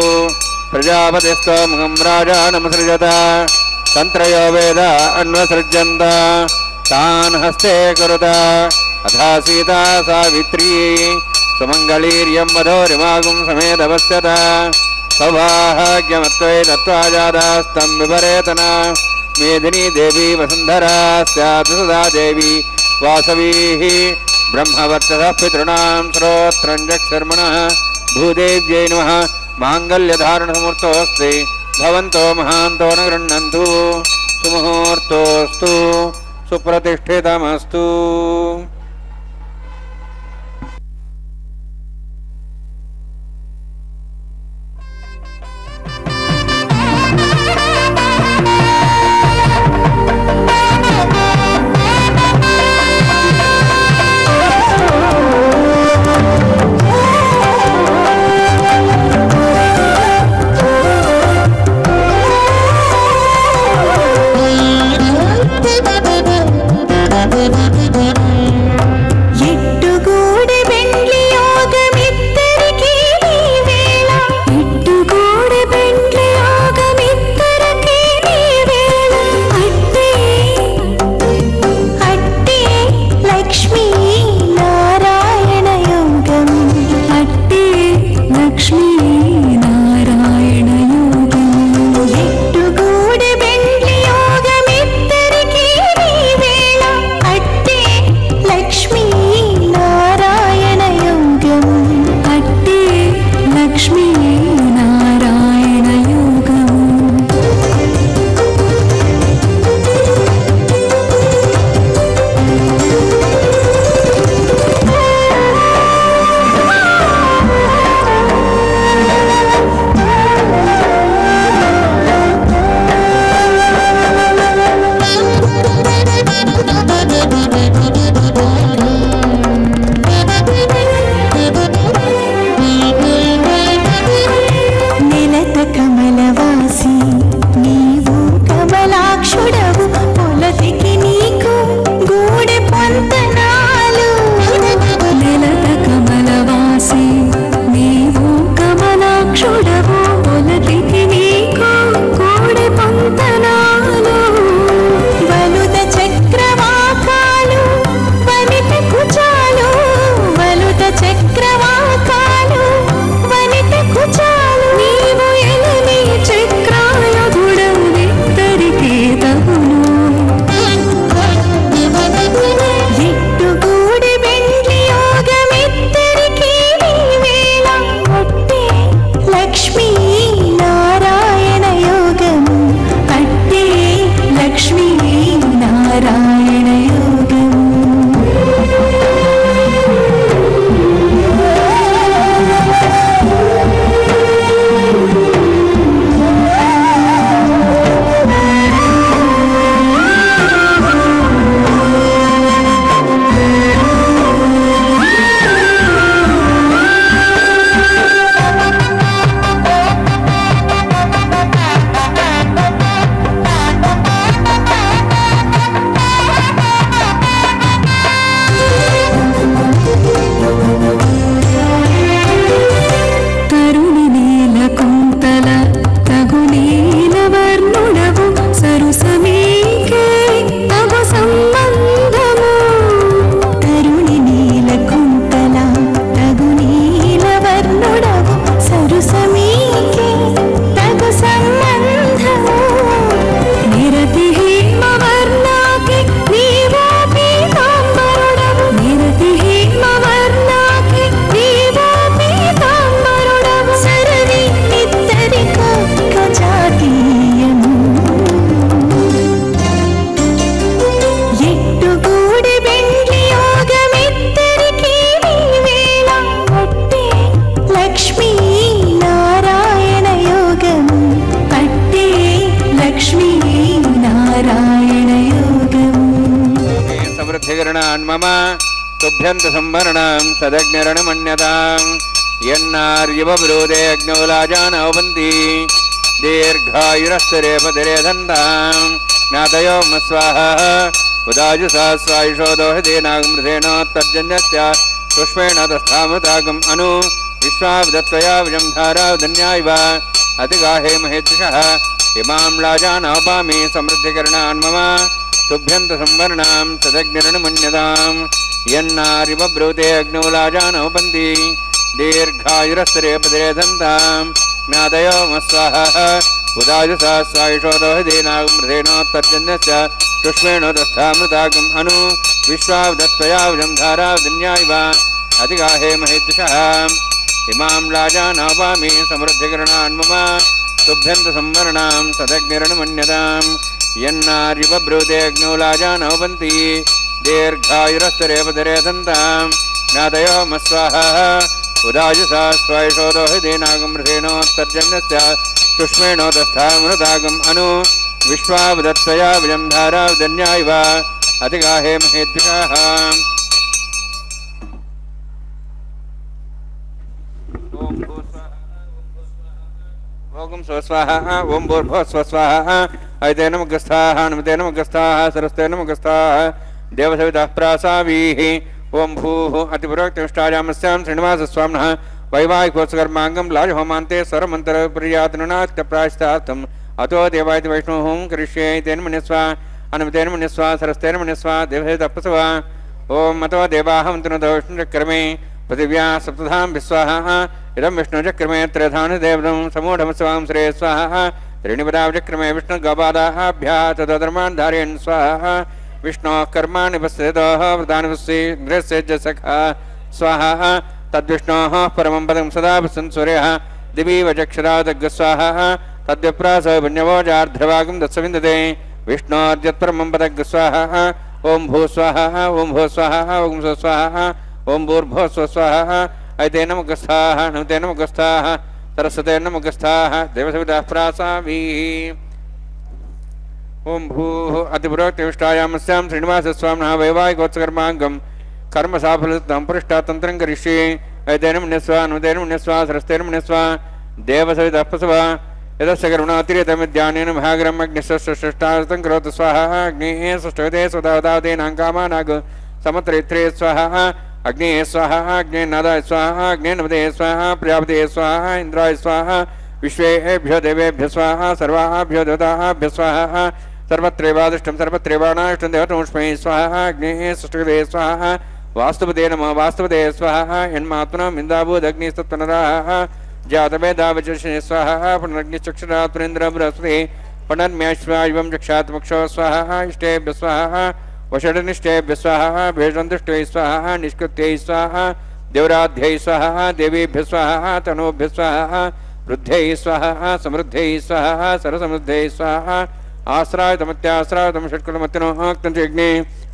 प्रजापतिस्तोमुखं राजानमसृजत तन्त्रयो वेद अन्वसृज्यन्त तान् हस्ते कुरुत अथा सीता सावित्री सुमङ्गलीर्यं मधुरिमागुं समेतपश्यत सौभाग्यमत्वै दत्त्वाजादास्तं विपरेतना मेदिनी देवी वसुन्धरा स्यात् सदा देवी वासवीः ब्रह्मवर्चसः पितॄणां श्रोत्रं जक्षर्मणः भूदेव्यै नमः माङ्गल्यधारणसमुहूर्तोऽस्ति भवन्तो महान्तो न गृह्णन्तु सुमुहूर्तोऽस्तु सुप्रतिष्ठितमस्तु అట్టే समृद्धिकरणान् तुभ्यन्त संवरणां सदग्निरणमन्यताम् यन्नार्यवब्रूदे अग्नौलाजानवन्ति दीर्घायुरस्तरे पदरे धन्ताम् ज्ञातयो मस्वाहा उदाजुषा स्वायुषो दोहदेनागमृतेनोत्तर्जन्यस्य पुष्पेण तस्थामृतागम् अनु विश्वावदत्वया विजं धारावधन्यायव अतिगाहे महेद्विषः इमां लाजानवपामि समृद्धिकरणान् मम तुभ्यन्त संवरणां सदग्निरणमन्यताम् यन्नार्यवब्रूते अग्नौलाजानवन्ति दीर्घायुरस्तरे पदरे धन्ताम् ज्ञातयो मस्वाहा उदाजुषा स्वायुषो दोहदेनागमृतेनोत्तर्जन्यस्य पुष्पेण तस्थामृतागम् अनु विश्वावदत्वया विजं धारावधन्यायव अतिगाहे महेद्विषः इमां लाजानवपामि समृद्धिकरणान् मम तुभ्यन्त संवरणां सदग्निरणमन्यताम् यन्नार्यवब्रूते अग्नौलाजानवन्ति दीर्घायुरस्तरे पदरे धन्ताम् ज्ञातयो मस्वाहा उदाजुषा स्वायुषो दोहदेनागमृतेनोत्तर्जन्यस्य पुष्पेण तस्थामृतागम् अनु विश्वावदत्वया विजं धारावधन्यायव अतिगाहे महेद्विषः ओम स्वस्वाहा ओम भूर्भुवः स्वस्वाहा ऐते नमगस्थाः नमते नमगस्थाः सरस्ते नमगस्थाः देवसवितः प्रासावीः ओम भूः अतिपुरोक्तमिष्टायामस्यां श्रीनिवासस्वामिनः वैवाहिकोत्सकर्माङ्गं लाजहोमान्ते स्वरमन्त्रप्रियातनुनात्यप्रायश्चार्थम् अतो देवायति वैष्णोः करिष्ये तेन मन्यस्व अनुमतेन मन्यस्व सरस्तेन मन्यस्व देवसवितः प्रसवा ओम अतो देवाः मन्त्रनो विष्णुचक्रमे पृथिव्या सप्तधाम विस्वाहा इदं विष्णुचक्रमे त्रयधानु देवदं समूढमस्वां श्रेय स्वाहा त्रीणिपदावचक्रमे विष्णुगोपादाभ्यः तदधर्मान् धारयन् स्वाहा विष्णोः कर्माणि पश्यतः व्रतानि पश्येन्द्रस्य च सखा स्वाहा तद्विष्णोः परमं पदं सदा पश्यन् सूर्यः दिवि वचक्षरादग्स्वाहा तद्विप्रास पुण्यवोजार्ध्रवागं दत्सविन्दते विष्णोर्यत्परमं पदग्स्वाहा ओम भू स्वाहा ओम भू स्वाहा ओम स्वस्वाहा ओम भूर्भुवः स्वस्वाहा ऐते नमगस्थाः नमते नमगस्थाः सरस्वते नमगस्थाः देवसवितः प्रासावीः ओम भूः अतिपुरोक्तमिष्टायामस्यां श्रीनिवासस्वामिनः वैवाहिकोत्सकर्माङ्गं कर्मसाफलतं पुरुष्टातन्त्रं करिष्ये ऐतेन मन्यस्व नमतेन मन्यस्व सरस्तेन मन्यस्व देवसवितः प्रसवा यदस्य करुणातिरेतमिद्यानेन भागरम् अग्निश्रेष्ठार्थं करोतु स्वाहा अग्निः षष्ठवते स्वदावतावतेनाङ्कामानाग समत्रैत्रे स्वाहा अग्नेय स्वाहा अग्ने नादाय स्वाहा अग्ने नमते स्वाहा प्रजापते स्वाहा इंद्राय स्वाहा विश्वेभ्यो देवेभ्यो स्वाहा सर्वाभ्यो देवताभ्यो स्वाहा सर्वत्रैवादिष्टं सर्वत्रैवानाष्टं देवतमुष्मै स्वाहा अग्नेः षष्ठवते स्वाहा वास्तुपते नमः वास्तुपते स्वाहा यन्मात्मनः इन्दाभूदग्निस्तत्पुनराः जातवेदावचर्षणे स्वाहा पुनरग्निश्चक्षुरात् पुरेन्द्र बृहस्पतिः पुनर्म्याश्वायुवं चक्षात्मक्षो स्वाहा इष्टेभ्य स्वाहा वषडनिष्ठेभ्य स्वाहा भेषन्तुष्टै स्वाहा निष्कृत्यै स्वाहा देवराध्यै स्वाहा देवीभ्य स्वाहा तनूभ्य स्वाहा वृद्ध्यै स्वाहा समृद्ध्यै स्वाहा सरसमृद्ध्यै स्वाहा आश्रायतमत्याश्रायतं षट्कुलमत्तिनोक्तञ्चयज्ञे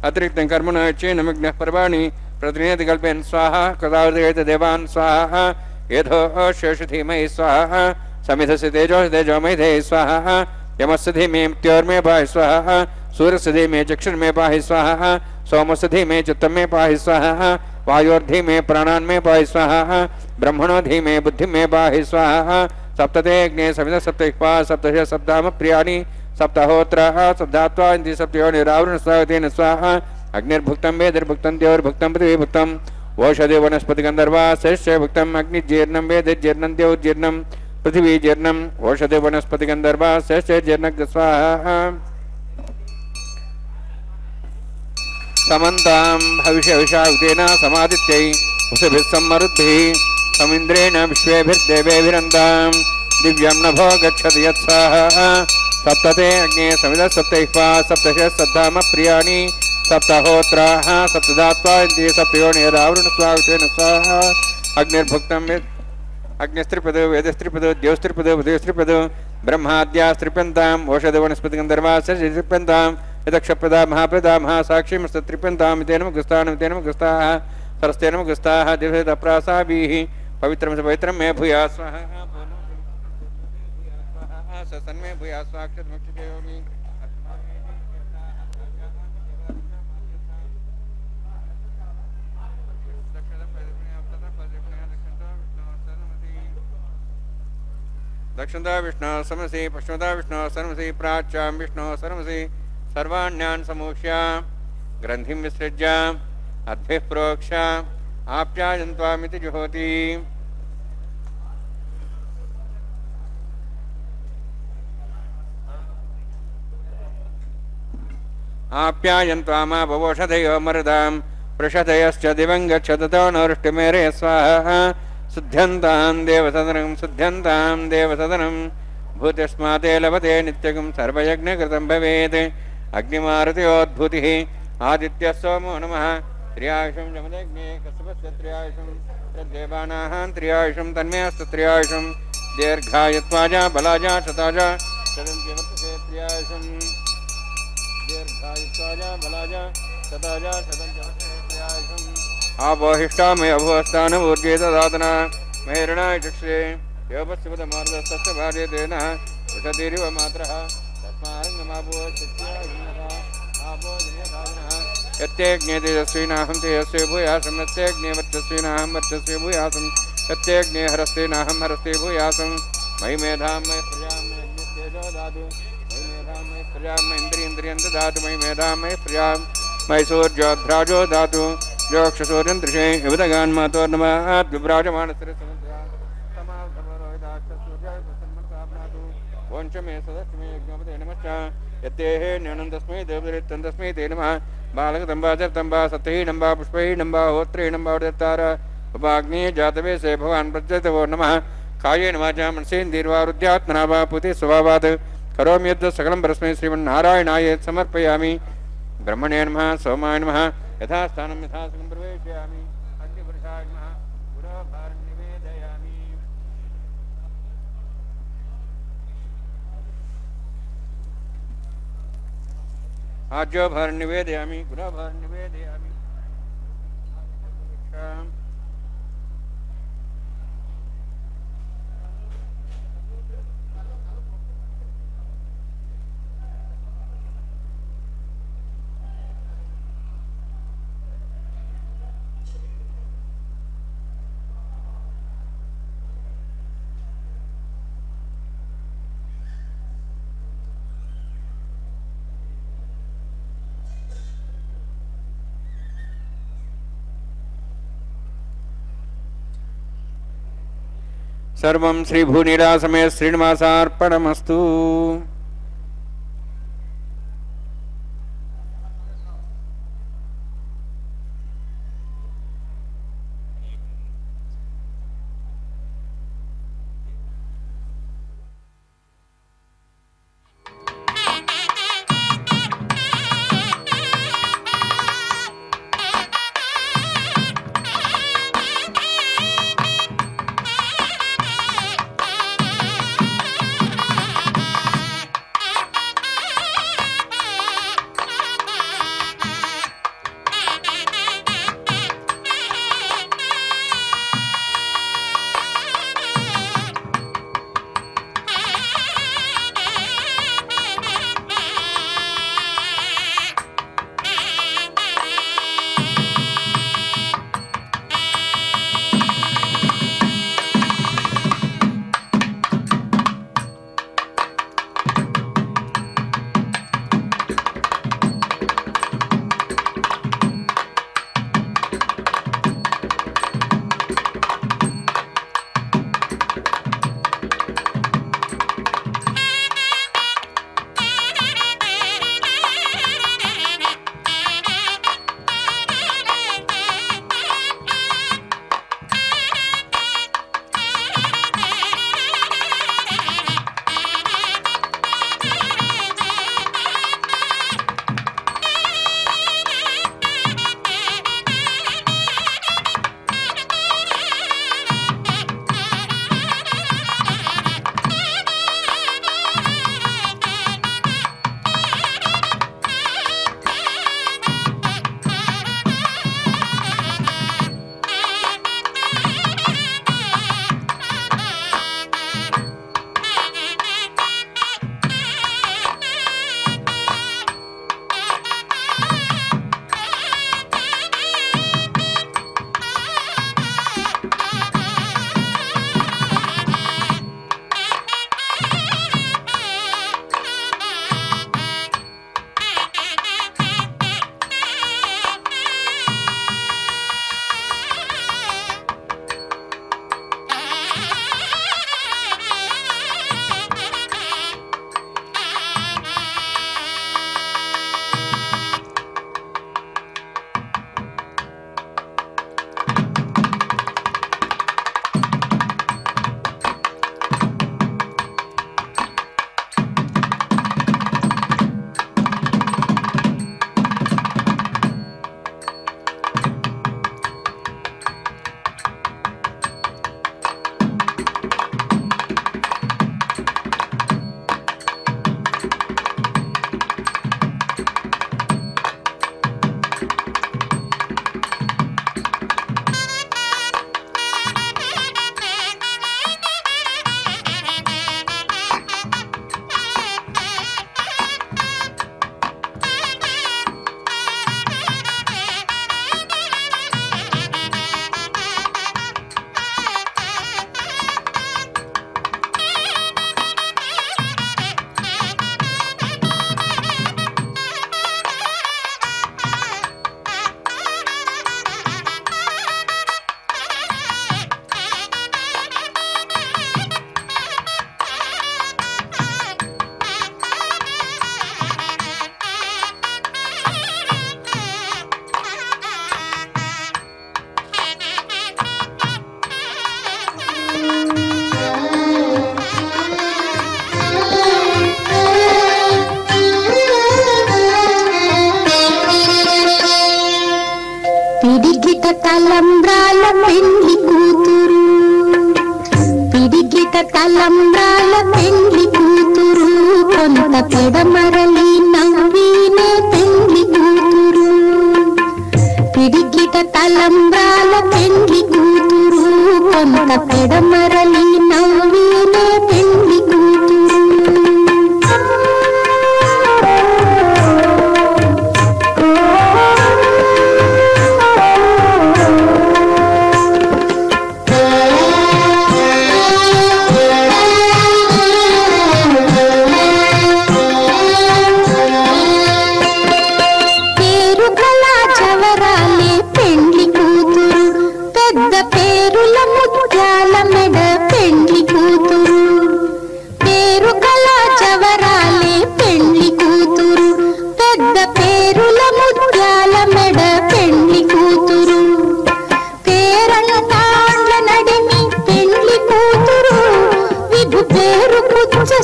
अतिरिक्तं कर्मण चेन्नमग्नः पर्वाणि प्रतिनिधिकल्पेन स्वाहा कृतावृतदेवान् स्वाहा येधो शेषधीमहि स्वाहा समिधस्य तेजोमयधे स्वाहा यमस्य धीमे मृत्योर्मे पाहि स्वाहा सूर्यस्य धीमे चक्षुर्मे पाहि स्वाहा सोमस्य धीमे चित्तमे पाहि स्वाहा वायोर्धीमे प्राणान्मे पाहि स्वाहा ब्रह्मणो धीमे बुद्धिमे पाहि स्वाहा सप्तते अग्ने समिध सप्तहिक्वा सप्तश सप्ताम प्रियाणि सप्तहोत्राः सप्तात्वा इति सप्तयोनिरावृण स्वागतेन स्वाहा अग्निर्भुक्तं वेदिर्भुक्तं द्यौर्भुक्तं पृथिवीभुक्तं ओषधि वनस्पति गंधर्वा शैश्य भुक्तम अग्निजीर्णं वेदिर्जीर्णं द्यौर्जीर्णं पृथिवीजीर्णं ओषधि वनस्पति गंधर्वा शैश्य जीर्णं स्वाहा समन्तां भविष्यविषावतेन समादित्यै उषभिः सम्मरुद्भिः समिन्द्रेण विश्वेभिर्देवेभिरन्तां दिव्यं नभो गच्छति यत्स्वाहा सप्तते अग्ने समिधः सप्तैक्वा सप्तश सप्ताम प्रियाणि सप्तहोत्राः सप्तदात्वा इति सप्तयोनिरावृण स्वागतेन स्वाहा अग्निर्भुक्तं अग्निस्त्रिपदो वेदस्त्रिपदो द्योस्त्रिपदो बुधस्त्रिपदो ब्रह्माद्यास्त्रिप्यन्ताम् ओषधवनस्पतिगन्धर्वास्त्रिप्यन्ताम् यदक्षप्रदा महाप्रदा महासाक्षीमस्तत्रिप्यन्ताम् इतेन मुखस्ताः सरस्तेन मुखस्ताः दिवसप्रासाभिः पवित्रं स पवित्रं मे भूयात् स्वाहा सन्मे भूयात् स्वाक्षतमुक्षितेयोमि दक्षिणता विष्णु समसि पश्चिमता विष्णु सर्वसि प्राच्यां विष्णु सर्वसि सर्वाण्यान् समूह्य ग्रन्थिं विसृज्य अद्भिः प्रोक्ष्य आप्यायन्त्वामिति जुहोति। आप्यायन्त्वामा भवोषधयो मरुदां पृषधयश्च दिवं गच्छतो नौष्टिमेरे स्वाहा शुद्ध्यन्तां देवसदनं भूतिस्माते लभते नित्यगं सर्वयज्ञकृतं भवेत्। अग्निमारुत्योद्भूतिः आदित्यः सोमो नमः त्र्यायुषं जमदग्ने कश्यपस्य त्र्यायुषं तद्देवानाः त्र्यायुषं तन्मेऽस्तु त्र्यायुषं दीर्घायुत्वाजा बलाजा शताजा शतन्त्यवर्तसे त्र्यायुषं दीर्घायुत्वाजा बलाजा शताजा शतन्त्यवर्तसे त्र्यायुषम् आपोहिष्टामय अभुवस्थानभूर्जे ददातना महेरणाय चक्षे योपस्यपदमार्दस्तस्य भार्यतेन वृषतिरिव मात्रः यत्यग्ने तेजस्वीनाहं तेजस्वी भूयासं यत्यग्ने वर्चस्वीनाहं वर्चस्वी भूयासं यत्यग्ने हरस्तेनाहं हरस्ते भूयासं मयि मेधां मयि प्रजां मयि तेजो दातु मयि मेधां मयि प्रजां मयि इन्द्रियं ददातु मयि मेधां मयि प्रजां मयि सूर्योद्भ्राजो दातु योक्षसूर्यं दृशे युवदगान् मातो नमः विभ्राजमानस्य वंशमे सदस्मे यज्ञपते नमश्च यत्तेः न्यूनं देवदरितं तस्मै ते नमः बालकतम्बा जपतम्बा सत्यहीनम्बा पुष्पहीनम्बा होत्रेणम्बा उदत्तार उपाग्नेय जातवेशे भगवान् प्रत्यतवो नमः कायेन वाचा मनसेन्द्रियर्वा वा पुते स्वभावात् करोमि यद् सकलं परस्मै श्रीमन्नारायणाय समर्पयामि। ब्रह्मणे नमः सोमाय नमः यथास्थानं यथासनं प्रवेशयामि अग्निपुरुषाय नमः पुरोभारं निवेदयामि। आज्योभारं निवेदयामि गुरोभारं निवेदयामि। सर्वं श्रीभूनिरासमे श्रीनिवासार्पणमस्तु। పిడికిట తలంబ్రాల పెండ్లి కూతురు, పిడికిట తలంబ్రాల పెండ్లి కూతురు, కొంత పెడమరలి నవ్వినే పెండ్లి కూతురు. పిడికిట తలంబ్రాల పెండ్లి కూతురు, కొంత పెడమరలి నవ్వినే పెండ్లి కూతురు.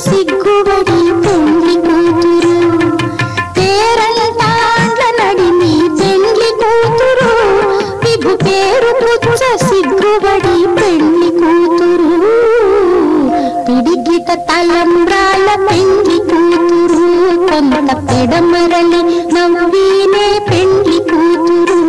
సిగ్గుబడి పెండ్లి కూతురు, పేరంటాండ్ల నడిమి పెండ్లి కూతురు, విభు పేరు పుచ్చ సిగ్గుబడి పెండ్లి కూతురు. పిడికిట తలంబ్రాల పెండ్లి కూతురు, కొంత పెడమరలి నవ్వినే పెండ్లి కూతురు.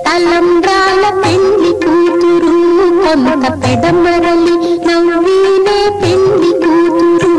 తలంబ్రాల పెండ్లి కూతురు, కొంత పెడమరలి నవ్వినే పెండ్లి కూతురు.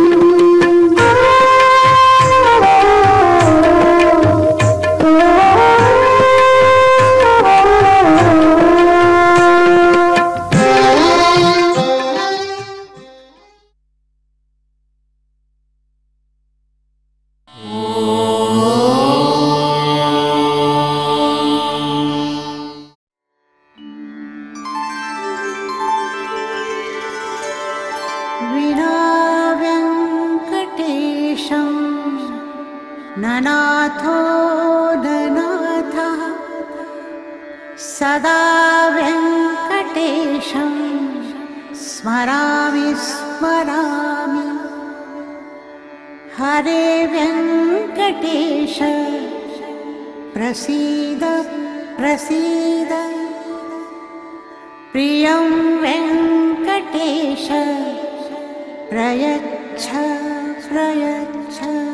ननाथो ननाथः सदा वेङ्कटेशं स्मरामि स्मरामि. हरे वेङ्कटेश प्रसीद प्रसीद. प्रियं वेङ्कटेश प्रयच्छ प्रयच्छ.